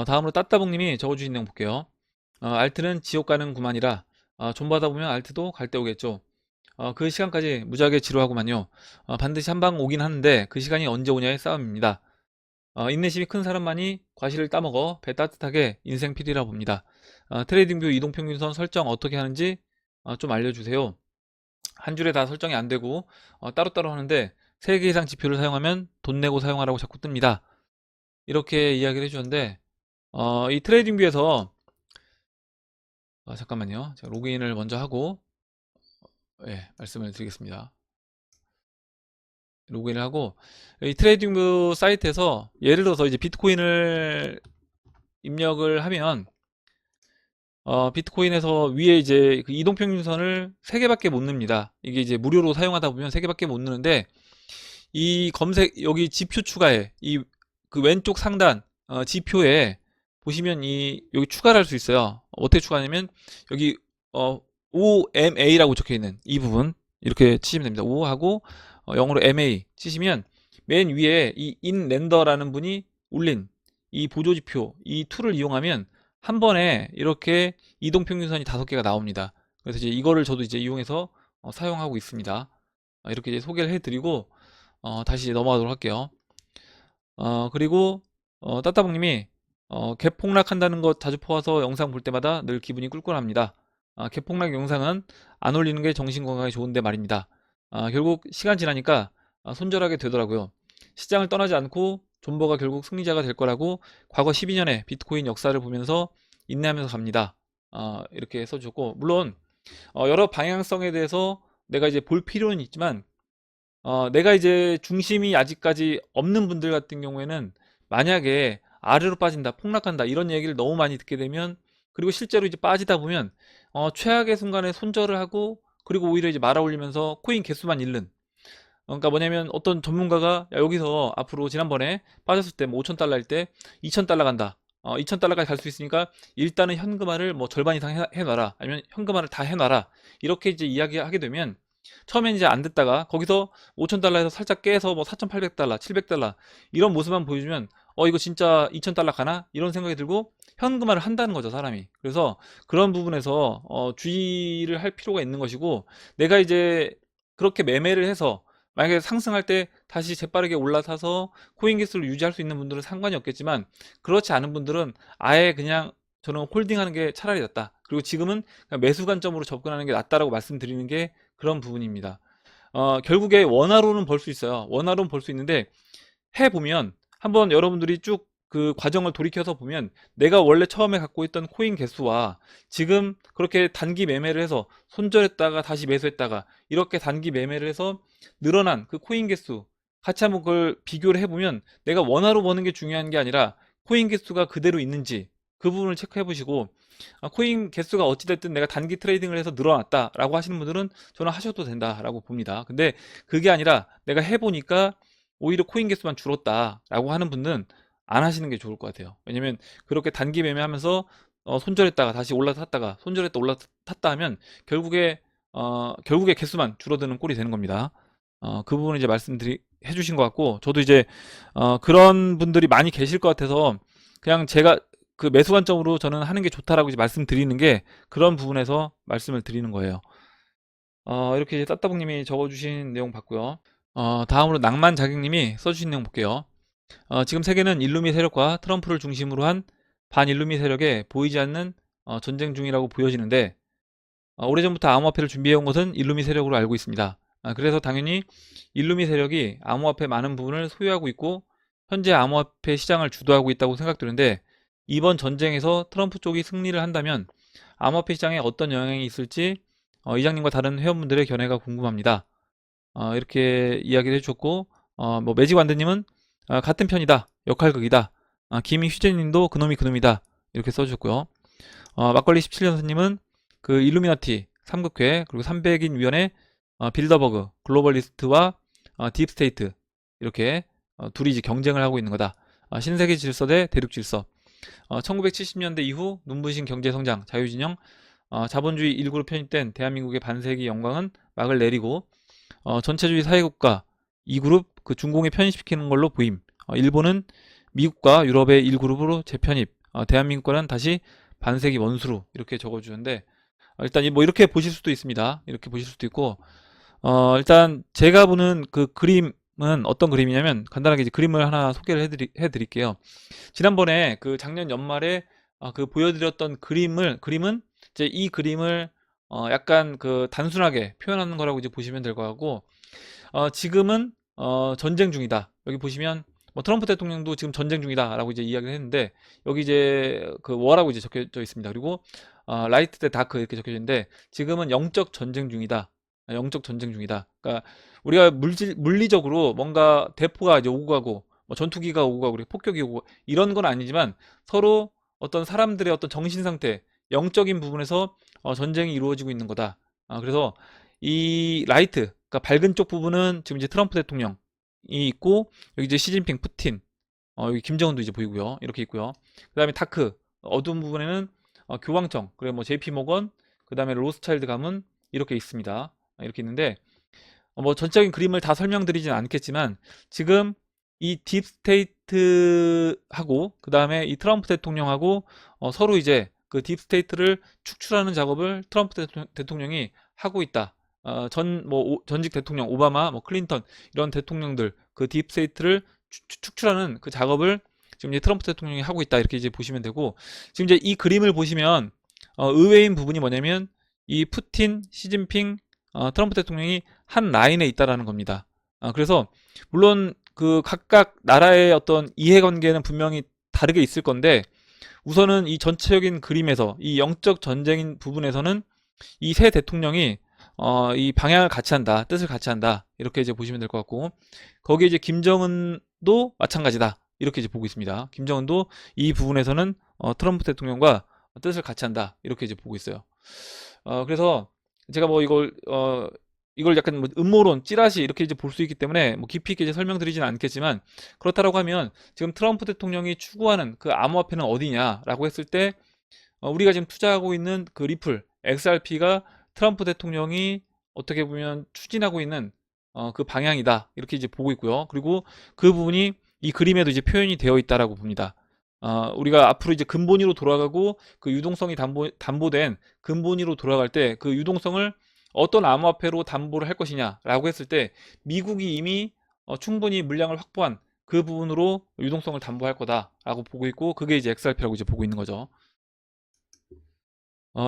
다음으로 따따봉님이 적어주신 내용 볼게요. 알트는 지옥 가는 구만이라 존버하다 보면 알트도 갈 때 오겠죠. 그 시간까지 무지하게 지루하구만요. 반드시 한 방 오긴 하는데 그 시간이 언제 오냐의 싸움입니다. 인내심이 큰 사람만이 과실을 따먹어 배 따뜻하게 인생 필이라 봅니다. 트레이딩뷰 이동평균선 설정 어떻게 하는지 좀 알려주세요. 한 줄에 다 설정이 안 되고 따로따로 하는데 3개 이상 지표를 사용하면 돈 내고 사용하라고 자꾸 뜹니다. 이렇게 이야기를 해주셨는데, 이 트레이딩뷰에서 잠깐만요. 제가 로그인을 먼저 하고 말씀을 드리겠습니다. 로그인을 하고 이 트레이딩뷰 사이트에서 예를 들어서 이제 비트코인을 입력을 하면 비트코인에서 위에 이제 그 이동평균선을 3개밖에 못 넣습니다. 이게 이제 무료로 사용하다 보면 3개밖에 못 넣는데, 이 검색 여기 지표 추가에 이 그 왼쪽 상단 지표에 보시면 이 여기 추가를 할 수 있어요. 어떻게 추가하냐면 여기 OMA라고 적혀 있는 이 부분 이렇게 치시면 됩니다. O 하고 영어로 MA 치시면 맨 위에 이 인렌더라는 분이 올린 이 보조 지표 이 툴을 이용하면 한 번에 이렇게 이동평균선이 5개가 나옵니다. 그래서 이제 이거를 저도 이제 이용해서 사용하고 있습니다. 이렇게 이제 소개를 해드리고 다시 넘어가도록 할게요. 그리고 따따봉님이 개폭락한다는 것 자주 퍼와서 영상 볼 때마다 늘 기분이 꿀꿀합니다. 개폭락 영상은 안 올리는 게 정신건강에 좋은데 말입니다. 결국 시간 지나니까 손절하게 되더라고요. 시장을 떠나지 않고 존버가 결국 승리자가 될 거라고 과거 12년의 비트코인 역사를 보면서 인내하면서 갑니다. 이렇게 써주셨고, 물론 여러 방향성에 대해서 내가 이제 볼 필요는 있지만, 내가 이제 중심이 아직까지 없는 분들 같은 경우에는 만약에 아래로 빠진다, 폭락한다 이런 얘기를 너무 많이 듣게 되면, 그리고 실제로 이제 빠지다 보면 최악의 순간에 손절을 하고, 그리고 오히려 이제 말아 올리면서 코인 개수만 잃는, 그러니까 뭐냐면 어떤 전문가가 야, 여기서 앞으로 지난번에 빠졌을 때 뭐 5,000달러일 때 2,000달러 간다. 2,000달러까지 갈 수 있으니까 일단은 현금화를 뭐 절반 이상 해놔라. 아니면 현금화를 다 해놔라. 이렇게 이제 이야기하게 되면 처음엔 이제 안 됐다가 거기서 5,000달러에서 살짝 깨서 뭐 4,800달러, 700달러 이런 모습만 보여주면 이거 진짜 2,000달러 가나? 이런 생각이 들고 현금화를 한다는 거죠, 사람이. 그래서 그런 부분에서 주의를 할 필요가 있는 것이고, 내가 이제 그렇게 매매를 해서 만약에 상승할 때 다시 재빠르게 올라타서 코인 개수를 유지할 수 있는 분들은 상관이 없겠지만, 그렇지 않은 분들은 아예 그냥 저는 홀딩하는 게 차라리 낫다. 그리고 지금은 그냥 매수 관점으로 접근하는 게 낫다라고 말씀드리는 게 그런 부분입니다. 결국에 원화로는 벌 수 있어요. 원화로는 벌 수 있는데 해보면 한번 여러분들이 쭉 그 과정을 돌이켜서 보면 내가 원래 처음에 갖고 있던 코인 개수와 지금 그렇게 단기 매매를 해서 손절했다가 다시 매수했다가 이렇게 단기 매매를 해서 늘어난 그 코인 개수 같이 한번 그걸 비교를 해보면 내가 원화로 버는 게 중요한 게 아니라 코인 개수가 그대로 있는지 그 부분을 체크해 보시고, 코인 개수가 어찌됐든 내가 단기 트레이딩을 해서 늘어났다 라고 하시는 분들은 저는 하셔도 된다 라고 봅니다. 근데 그게 아니라 내가 해보니까 오히려 코인 개수만 줄었다 라고 하는 분은 안 하시는 게 좋을 것 같아요. 왜냐면 그렇게 단기 매매하면서 손절했다가 다시 올라탔다가 손절했다 올라탔다 하면 결국에 개수만 줄어드는 꼴이 되는 겁니다. 그 부분 이제 해주신 것 같고, 저도 이제 그런 분들이 많이 계실 것 같아서 그냥 제가 그 매수 관점으로 저는 하는 게 좋다라고 이제 말씀드리는 게 그런 부분에서 말씀을 드리는 거예요. 이렇게 이제 따따봉님이 적어주신 내용 봤고요. 다음으로 낭만자객님이 써주신 내용 볼게요. 지금 세계는 일루미 세력과 트럼프를 중심으로 한 반일루미 세력에 보이지 않는 전쟁 중이라고 보여지는데 오래전부터 암호화폐를 준비해온 것은 일루미 세력으로 알고 있습니다. 그래서 당연히 일루미 세력이 암호화폐 많은 부분을 소유하고 있고 현재 암호화폐 시장을 주도하고 있다고 생각되는데 이번 전쟁에서 트럼프 쪽이 승리를 한다면 암호화폐 시장에 어떤 영향이 있을지 이장님과 다른 회원분들의 견해가 궁금합니다. 이렇게 이야기를 해주셨고 뭐 매직완드님은 같은 편이다. 역할극이다. 김희휘재님도 그놈이 그놈이다. 이렇게 써주셨고요. 막걸리 17년사님은 그 일루미나티 3극회 그리고 300인 위원회 빌더버그 글로벌리스트와 딥스테이트 이렇게 둘이 이제 경쟁을 하고 있는 거다. 신세계 질서 대 대륙 질서. 1970년대 이후 눈부신 경제 성장, 자유진영, 자본주의 일구로 편입된 대한민국의 반세기 영광은 막을 내리고 전체주의 사회국가 2그룹 그 중공에 편입시키는 걸로 보임. 일본은 미국과 유럽의 1그룹으로 재편입. 대한민국과는 다시 반세기 원수로 이렇게 적어주는데 일단 뭐 이렇게 보실 수도 있습니다. 이렇게 보실 수도 있고 일단 제가 보는 그 그림은 어떤 그림이냐면 간단하게 이제 그림을 하나 소개를 해드릴게요. 지난번에 그 작년 연말에 그 보여드렸던 그림은 이제 이 그림을 약간 그 단순하게 표현하는 거라고 이제 보시면 될 것 같고 지금은 전쟁 중이다. 여기 보시면 뭐 트럼프 대통령도 지금 전쟁 중이다라고 이제 이야기를 했는데 여기 이제 그 워라고 이제 적혀져 있습니다. 그리고 라이트 대 다크 이렇게 적혀져 있는데 지금은 영적 전쟁 중이다. 영적 전쟁 중이다. 그러니까 우리가 물리적으로 뭔가 대포가 이제 오고 가고 뭐 전투기가 오고 가고 폭격이 오고 이런 건 아니지만 서로 어떤 사람들의 어떤 정신 상태, 영적인 부분에서 전쟁이 이루어지고 있는 거다. 그래서 이 라이트, 그러니까 밝은 쪽 부분은 지금 이제 트럼프 대통령이 있고 여기 이제 시진핑, 푸틴, 여기 김정은도 이제 보이고요. 이렇게 있고요. 그다음에 다크, 어두운 부분에는 교황청, 그리고 뭐 JP 모건, 그다음에 로스차일드 가문 이렇게 있습니다. 이렇게 있는데 뭐 전체적인 그림을 다 설명드리진 않겠지만 지금 이 딥스테이트하고 그 다음에 이 트럼프 대통령하고 서로 이제 그 딥스테이트를 축출하는 작업을 트럼프 대통령이 하고 있다. 뭐 전직 대통령 오바마, 뭐 클린턴 이런 대통령들 그 딥스테이트를 축출하는 그 작업을 지금 이제 트럼프 대통령이 하고 있다 이렇게 이제 보시면 되고 지금 이제 이 그림을 보시면 의외인 부분이 뭐냐면 이 푸틴, 시진핑, 트럼프 대통령이 한 라인에 있다라는 겁니다. 그래서 물론 그 각각 나라의 어떤 이해관계는 분명히 다르게 있을 건데 우선은 이 전체적인 그림에서 이 영적 전쟁인 부분에서는 이 세 대통령이 이 방향을 같이 한다, 뜻을 같이 한다 이렇게 이제 보시면 될 것 같고 거기에 이제 김정은도 마찬가지다 이렇게 이제 보고 있습니다. 김정은도 이 부분에서는 트럼프 대통령과 뜻을 같이 한다 이렇게 이제 보고 있어요. 그래서 제가 뭐 이걸 약간 뭐 음모론, 찌라시 이렇게 이제 볼 수 있기 때문에 뭐 깊이 있게 이제 설명드리지는 않겠지만 그렇다라고 하면 지금 트럼프 대통령이 추구하는 그 암호화폐는 어디냐라고 했을 때 우리가 지금 투자하고 있는 그 리플, XRP가 트럼프 대통령이 어떻게 보면 추진하고 있는 그 방향이다 이렇게 이제 보고 있고요. 그리고 그 부분이 이 그림에도 이제 표현이 되어 있다라고 봅니다. 우리가 앞으로 이제 근본위로 돌아가고 그 유동성이 담보된 근본위로 돌아갈 때 그 유동성을 어떤 암호화폐로 담보를 할 것이냐라고 했을 때 미국이 이미 충분히 물량을 확보한 그 부분으로 유동성을 담보할 거다라고 보고 있고 그게 이제 XRP라고 이제 보고 있는 거죠.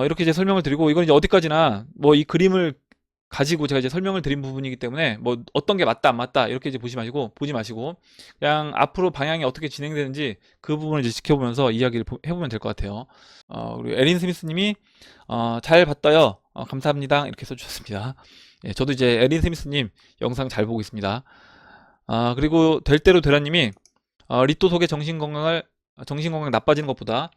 이렇게 이제 설명을 드리고 이건 이제 어디까지나 뭐 이 그림을 가지고 제가 이제 설명을 드린 부분이기 때문에 뭐 어떤 게 맞다 안 맞다 이렇게 이제 보지 마시고 그냥 앞으로 방향이 어떻게 진행되는지 그 부분을 이제 지켜보면서 이야기를 해보면 될 것 같아요. 그리고 에린 스미스님이 잘 봤다요. 감사합니다 이렇게 써주셨습니다. 예, 저도 이제 에린 스미스님 영상 잘 보고 있습니다. 그리고 될 대로 되라님이 리또 속의 정신건강 나빠지는 것보다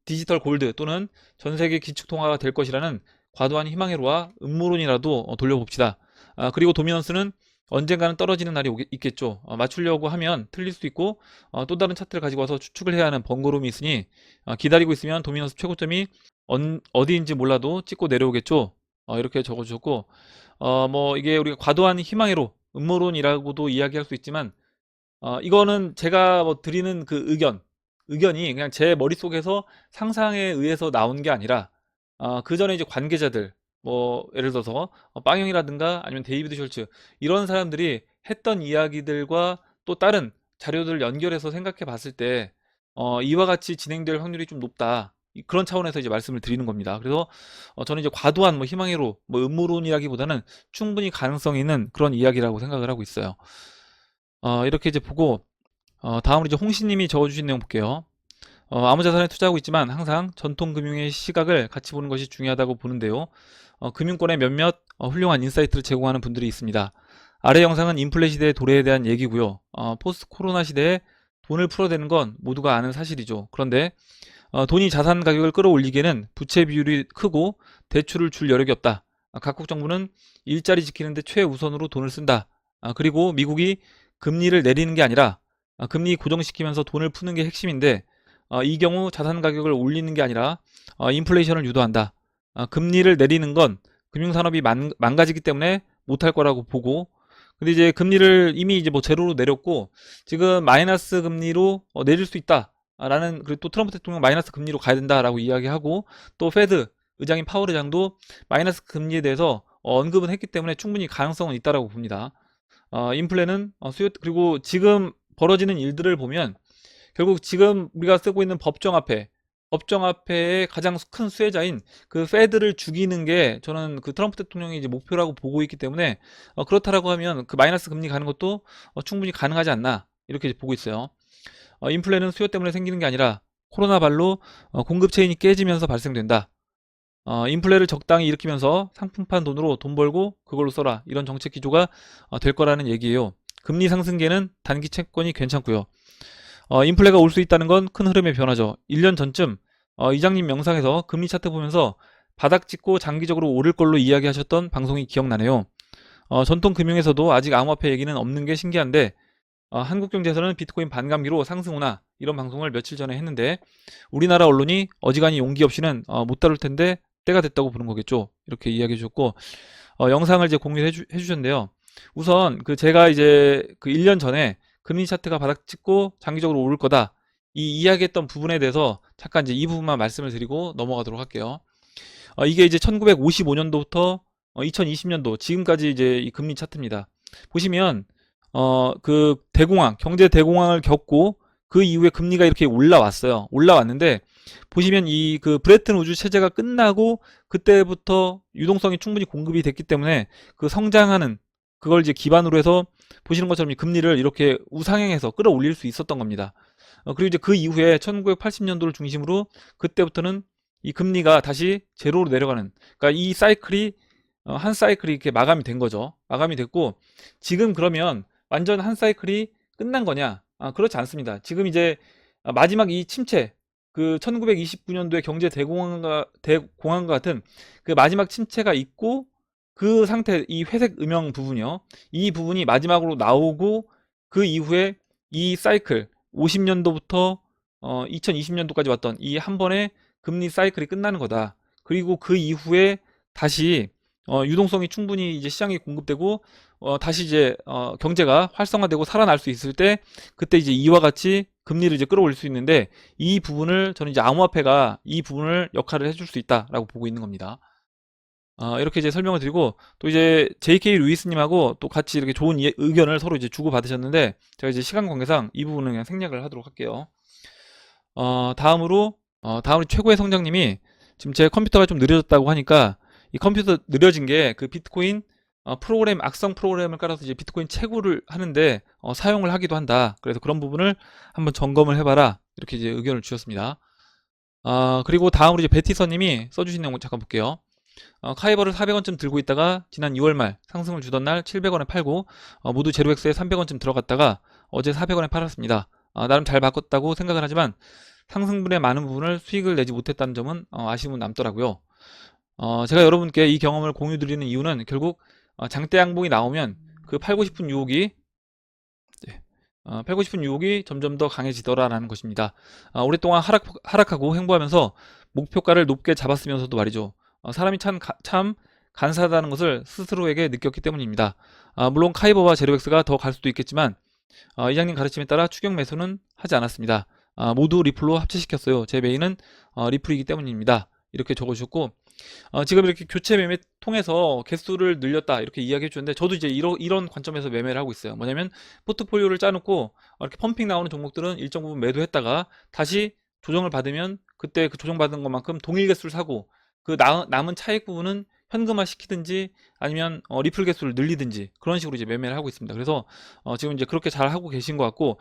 디지털 골드 또는 전세계 기축통화가 될 것이라는 과도한 희망회로와 음모론이라도 돌려봅시다. 그리고 도미넌스는 언젠가는 떨어지는 날이 있겠죠. 맞추려고 하면 틀릴 수도 있고 또 다른 차트를 가지고 와서 추측을 해야 하는 번거로움이 있으니 기다리고 있으면 도미넌스 최고점이 어디인지 몰라도 찍고 내려오겠죠. 이렇게 적어주셨고 뭐 이게 우리가 과도한 희망회로 음모론이라고도 이야기할 수 있지만 이거는 제가 뭐 드리는 그 의견이 그냥 제 머릿속에서 상상에 의해서 나온 게 아니라 그 전에 이제 관계자들 뭐 예를 들어서 빵형이라든가 아니면 데이비드 숄츠 이런 사람들이 했던 이야기들과 또 다른 자료들을 연결해서 생각해 봤을 때 이와 같이 진행될 확률이 좀 높다. 그런 차원에서 이제 말씀을 드리는 겁니다. 그래서 저는 이제 과도한 뭐 희망회로 뭐 음모론이라기보다는 충분히 가능성 있는 그런 이야기라고 생각을 하고 있어요. 이렇게 이제 보고 다음으로 이제 홍시님이 적어주신 내용 볼게요. 아무 자산에 투자하고 있지만 항상 전통 금융의 시각을 같이 보는 것이 중요하다고 보는데요. 금융권에 몇몇 훌륭한 인사이트를 제공하는 분들이 있습니다. 아래 영상은 인플레 시대의 도래에 대한 얘기고요. 포스트 코로나 시대에 돈을 풀어대는 건 모두가 아는 사실이죠. 그런데 돈이 자산 가격을 끌어올리기에는 부채 비율이 크고 대출을 줄 여력이 없다. 각국 정부는 일자리 지키는데 최우선으로 돈을 쓴다. 그리고 미국이 금리를 내리는 게 아니라 금리 고정시키면서 돈을 푸는 게 핵심인데 이 경우 자산 가격을 올리는 게 아니라 인플레이션을 유도한다. 금리를 내리는 건 금융산업이 망가지기 때문에 못할 거라고 보고, 근데 이제 금리를 이미 이제 뭐 제로로 내렸고 지금 마이너스 금리로 내릴 수 있다. 라는, 그리고 또 트럼프 대통령 마이너스 금리로 가야 된다라고 이야기하고, 또 페드 의장인 파월 의장도 마이너스 금리에 대해서 언급은 했기 때문에 충분히 가능성은 있다라고 봅니다. 인플레는 수요, 그리고 지금 벌어지는 일들을 보면 결국 지금 우리가 쓰고 있는 법정화폐의 가장 큰 수혜자인 그 페드를 죽이는 게 저는 그 트럼프 대통령이 이제 목표라고 보고 있기 때문에 그렇다라고 하면 그 마이너스 금리 가는 것도 충분히 가능하지 않나 이렇게 보고 있어요. 인플레는 수요 때문에 생기는 게 아니라 코로나 발로 공급 체인이 깨지면서 발생된다. 인플레를 적당히 일으키면서 상품판 돈으로 돈 벌고 그걸로 써라, 이런 정책 기조가 될 거라는 얘기예요. 금리 상승계는 단기 채권이 괜찮고요. 인플레가 올 수 있다는 건 큰 흐름의 변화죠. 1년 전쯤 이장님 영상에서 금리 차트 보면서 바닥 찍고 장기적으로 오를 걸로 이야기하셨던 방송이 기억나네요. 전통 금융에서도 아직 암호화폐 얘기는 없는 게 신기한데 한국경제에서는 비트코인 반감기로 상승호나 이런 방송을 며칠 전에 했는데 우리나라 언론이 어지간히 용기 없이는 못 다룰 텐데 때가 됐다고 보는 거겠죠. 이렇게 이야기해 주셨고, 영상을 이제 공유해 주셨는데요. 우선 그 제가 이제 그 1년 전에 금리 차트가 바닥 찍고 장기적으로 오를 거다, 이 이야기했던 부분에 대해서 잠깐 이제 이 부분만 말씀을 드리고 넘어가도록 할게요. 이게 이제 1955년도부터 2020년도 지금까지 이제 이 금리 차트입니다. 보시면 그 대공황, 경제 대공황을 겪고 그 이후에 금리가 이렇게 올라왔어요. 올라왔는데 보시면 이 그 브레튼 우주 체제가 끝나고 그때부터 유동성이 충분히 공급이 됐기 때문에 그 성장하는 그걸 이제 기반으로 해서 보시는 것처럼 이 금리를 이렇게 우상향해서 끌어올릴 수 있었던 겁니다. 그리고 이제 그 이후에 1980년도를 중심으로 그때부터는 이 금리가 다시 제로로 내려가는, 그러니까 이 사이클이 한 사이클이 이렇게 마감이 된 거죠. 마감이 됐고 지금 그러면 완전 한 사이클이 끝난 거냐? 그렇지 않습니다. 지금 이제 마지막 이 침체, 그 1929년도에 경제 대공황과 같은 그 마지막 침체가 있고 그 상태, 이 회색 음영 부분이요. 이 부분이 마지막으로 나오고 그 이후에 이 사이클 50년도부터 2020년도까지 왔던 이 한 번의 금리 사이클이 끝나는 거다. 그리고 그 이후에 다시 유동성이 충분히 이제 시장에 공급되고 다시 이제 경제가 활성화되고 살아날 수 있을 때 그때 이제 이와 같이 금리를 이제 끌어올릴 수 있는데, 이 부분을 저는 이제 암호화폐가 이 부분을 역할을 해줄 수 있다라고 보고 있는 겁니다. 이렇게 이제 설명을 드리고, 또 이제 JK 루이스님하고 또 같이 이렇게 좋은 의견을 서로 이제 주고 받으셨는데 제가 이제 시간 관계상 이 부분은 그냥 생략을 하도록 할게요. 다음으로 최고의 성장님이 지금 제 컴퓨터가 좀 느려졌다고 하니까 이 컴퓨터 느려진 게 그 비트코인 프로그램, 악성 프로그램을 깔아서 이제 비트코인 채굴을 하는데 사용을 하기도 한다. 그래서 그런 부분을 한번 점검을 해봐라, 이렇게 이제 의견을 주셨습니다. 그리고 다음으로 이제 베티서님이 써주신 내용 잠깐 볼게요. 카이버를 400원쯤 들고 있다가 지난 2월 말 상승을 주던 날 700원에 팔고 모두 제로엑스에 300원쯤 들어갔다가 어제 400원에 팔았습니다. 나름 잘 바꿨다고 생각을 하지만 상승분의 많은 부분을 수익을 내지 못했다는 점은 아쉬움은 남더라고요. 제가 여러분께 이 경험을 공유드리는 이유는 결국 장대 양봉이 나오면 그 팔고 싶은 유혹이 점점 더 강해지더라라는 것입니다. 오랫동안 하락하고 횡보하면서 목표가를 높게 잡았으면서도 말이죠. 사람이 참 간사하다는 것을 스스로에게 느꼈기 때문입니다. 물론 카이버와 제로엑스가 더 갈 수도 있겠지만 이장님 가르침에 따라 추격 매수는 하지 않았습니다. 모두 리플로 합체시켰어요. 제 메인은 리플이기 때문입니다. 이렇게 적어주셨고, 지금 이렇게 교체 매매 통해서 개수를 늘렸다 이렇게 이야기해 주는데 저도 이제 이런 관점에서 매매를 하고 있어요. 뭐냐면 포트폴리오를 짜놓고 이렇게 펌핑 나오는 종목들은 일정 부분 매도했다가 다시 조정을 받으면 그때 그 조정받은 것만큼 동일 개수를 사고 그 남은 차익 부분은 현금화 시키든지 아니면 리플 개수를 늘리든지 그런 식으로 이제 매매를 하고 있습니다. 그래서 지금 이제 그렇게 잘 하고 계신 것 같고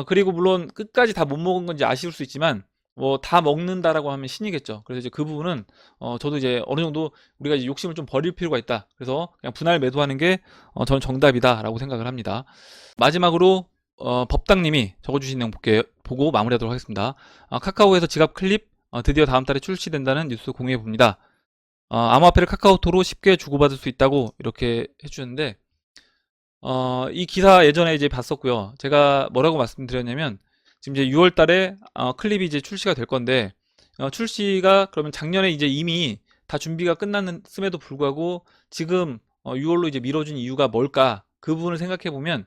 그리고 물론 끝까지 다 못 먹은 건지 아쉬울 수 있지만 뭐 다 먹는다라고 하면 신이겠죠. 그래서 이제 그 부분은 저도 이제 어느 정도 우리가 이제 욕심을 좀 버릴 필요가 있다. 그래서 그냥 분할 매도하는 게 저는 정답이다라고 생각을 합니다. 마지막으로 법당님이 적어주신 내용 보고 마무리하도록 하겠습니다. 카카오에서 지갑 클립 드디어 다음 달에 출시된다는 뉴스 공유해 봅니다. 암호화폐를 카카오톡으로 쉽게 주고받을 수 있다고 이렇게 해주셨는데 이 기사 예전에 이제 봤었고요. 제가 뭐라고 말씀드렸냐면 지금 이제 6월 달에 클립이 이제 출시가 될 건데 출시가 그러면 작년에 이제 이미 다 준비가 끝났음에도 불구하고 지금 6월로 이제 미뤄진 이유가 뭘까? 그 부분을 생각해 보면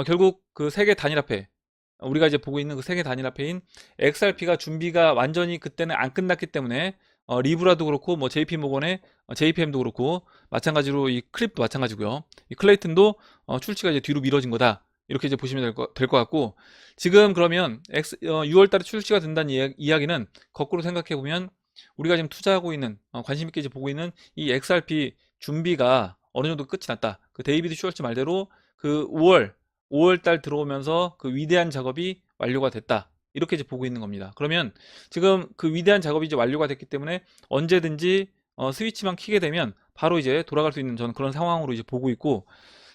결국 그 세계 단일화폐 우리가 이제 보고 있는 그 세계 단일화폐인 XRP가 준비가 완전히 그때는 안 끝났기 때문에 리브라도 그렇고 뭐 JP 모건의 JPM도 그렇고 마찬가지로 이 클립도 마찬가지고요. 이 클레이튼도 출시가 이제 뒤로 미뤄진 거다. 이렇게 이제 보시면 될 것 같고 지금 그러면 6월 달에 출시가 된다는 이야기는 거꾸로 생각해 보면 우리가 지금 투자하고 있는 관심 있게 이제 보고 있는 이 XRP 준비가 어느 정도 끝이 났다. 그 데이비드 슈얼츠 말대로 그 5월 달 들어오면서 그 위대한 작업이 완료가 됐다. 이렇게 이제 보고 있는 겁니다. 그러면 지금 그 위대한 작업이 이제 완료가 됐기 때문에 언제든지 스위치만 키게 되면 바로 이제 돌아갈 수 있는 저는 그런 상황으로 이제 보고 있고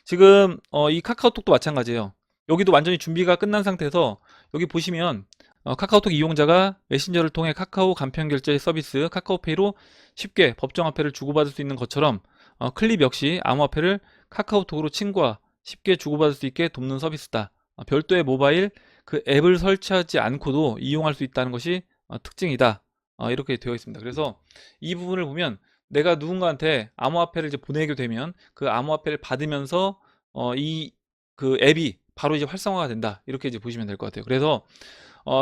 지금 이 카카오톡도 마찬가지예요. 여기도 완전히 준비가 끝난 상태에서 여기 보시면 카카오톡 이용자가 메신저를 통해 카카오 간편결제 서비스 카카오페이로 쉽게 법정화폐를 주고받을 수 있는 것처럼 클립 역시 암호화폐를 카카오톡으로 친구와 쉽게 주고받을 수 있게 돕는 서비스다. 별도의 모바일 그 앱을 설치하지 않고도 이용할 수 있다는 것이 특징이다. 이렇게 되어 있습니다. 그래서 이 부분을 보면 내가 누군가한테 암호화폐를 이제 보내게 되면 그 암호화폐를 받으면서 이 그 앱이 바로 이제 활성화가 된다. 이렇게 이제 보시면 될 것 같아요. 그래서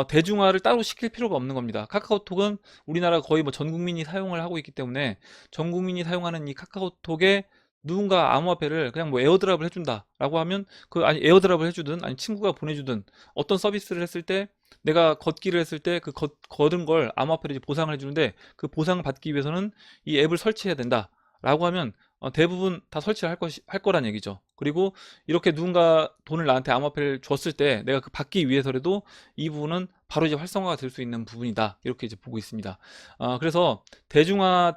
대중화를 따로 시킬 필요가 없는 겁니다. 카카오톡은 우리나라 거의 뭐 전 국민이 사용을 하고 있기 때문에 전 국민이 사용하는 이 카카오톡에 누군가 암호화폐를 그냥 뭐 에어드랍을 해준다라고 하면 아니 에어드랍을 해주든 아니 친구가 보내주든 어떤 서비스를 했을 때 내가 걷기를 했을 때 그 걸은 걸 암호화폐를 이제 보상을 해주는데 그 보상을 받기 위해서는 이 앱을 설치해야 된다라고 하면 대부분 다 설치를 할 거란 얘기죠. 그리고 이렇게 누군가 돈을 나한테 암호화폐를 줬을 때 내가 그 받기 위해서라도 이 부분은 바로 이제 활성화가 될 수 있는 부분이다. 이렇게 이제 보고 있습니다. 그래서 대중화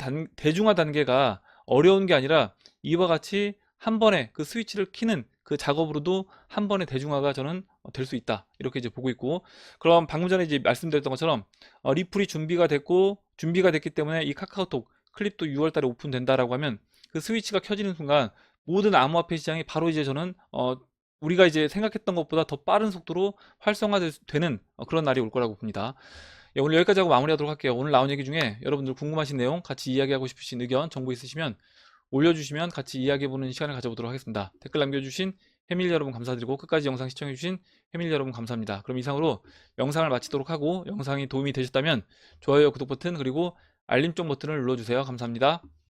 단계가 어려운 게 아니라 이와 같이 한 번에 그 스위치를 키는 그 작업으로도 한 번에 대중화가 저는 될 수 있다. 이렇게 이제 보고 있고 그럼 방금 전에 이제 말씀드렸던 것처럼 리플이 준비가 됐기 때문에 이 카카오톡 클립도 6월 달에 오픈된다라고 하면 그 스위치가 켜지는 순간 모든 암호화폐 시장이 바로 이제 저는 우리가 이제 생각했던 것보다 더 빠른 속도로 활성화되는 그런 날이 올 거라고 봅니다. 예, 오늘 여기까지 하고 마무리하도록 할게요. 오늘 나온 얘기 중에 여러분들 궁금하신 내용, 같이 이야기하고 싶으신 의견, 정보 있으시면 올려주시면 같이 이야기해보는 시간을 가져보도록 하겠습니다. 댓글 남겨주신 해밀 여러분 감사드리고 끝까지 영상 시청해주신 해밀 여러분 감사합니다. 그럼 이상으로 영상을 마치도록 하고 영상이 도움이 되셨다면 좋아요, 구독 버튼 그리고 알림종 버튼을 눌러주세요. 감사합니다.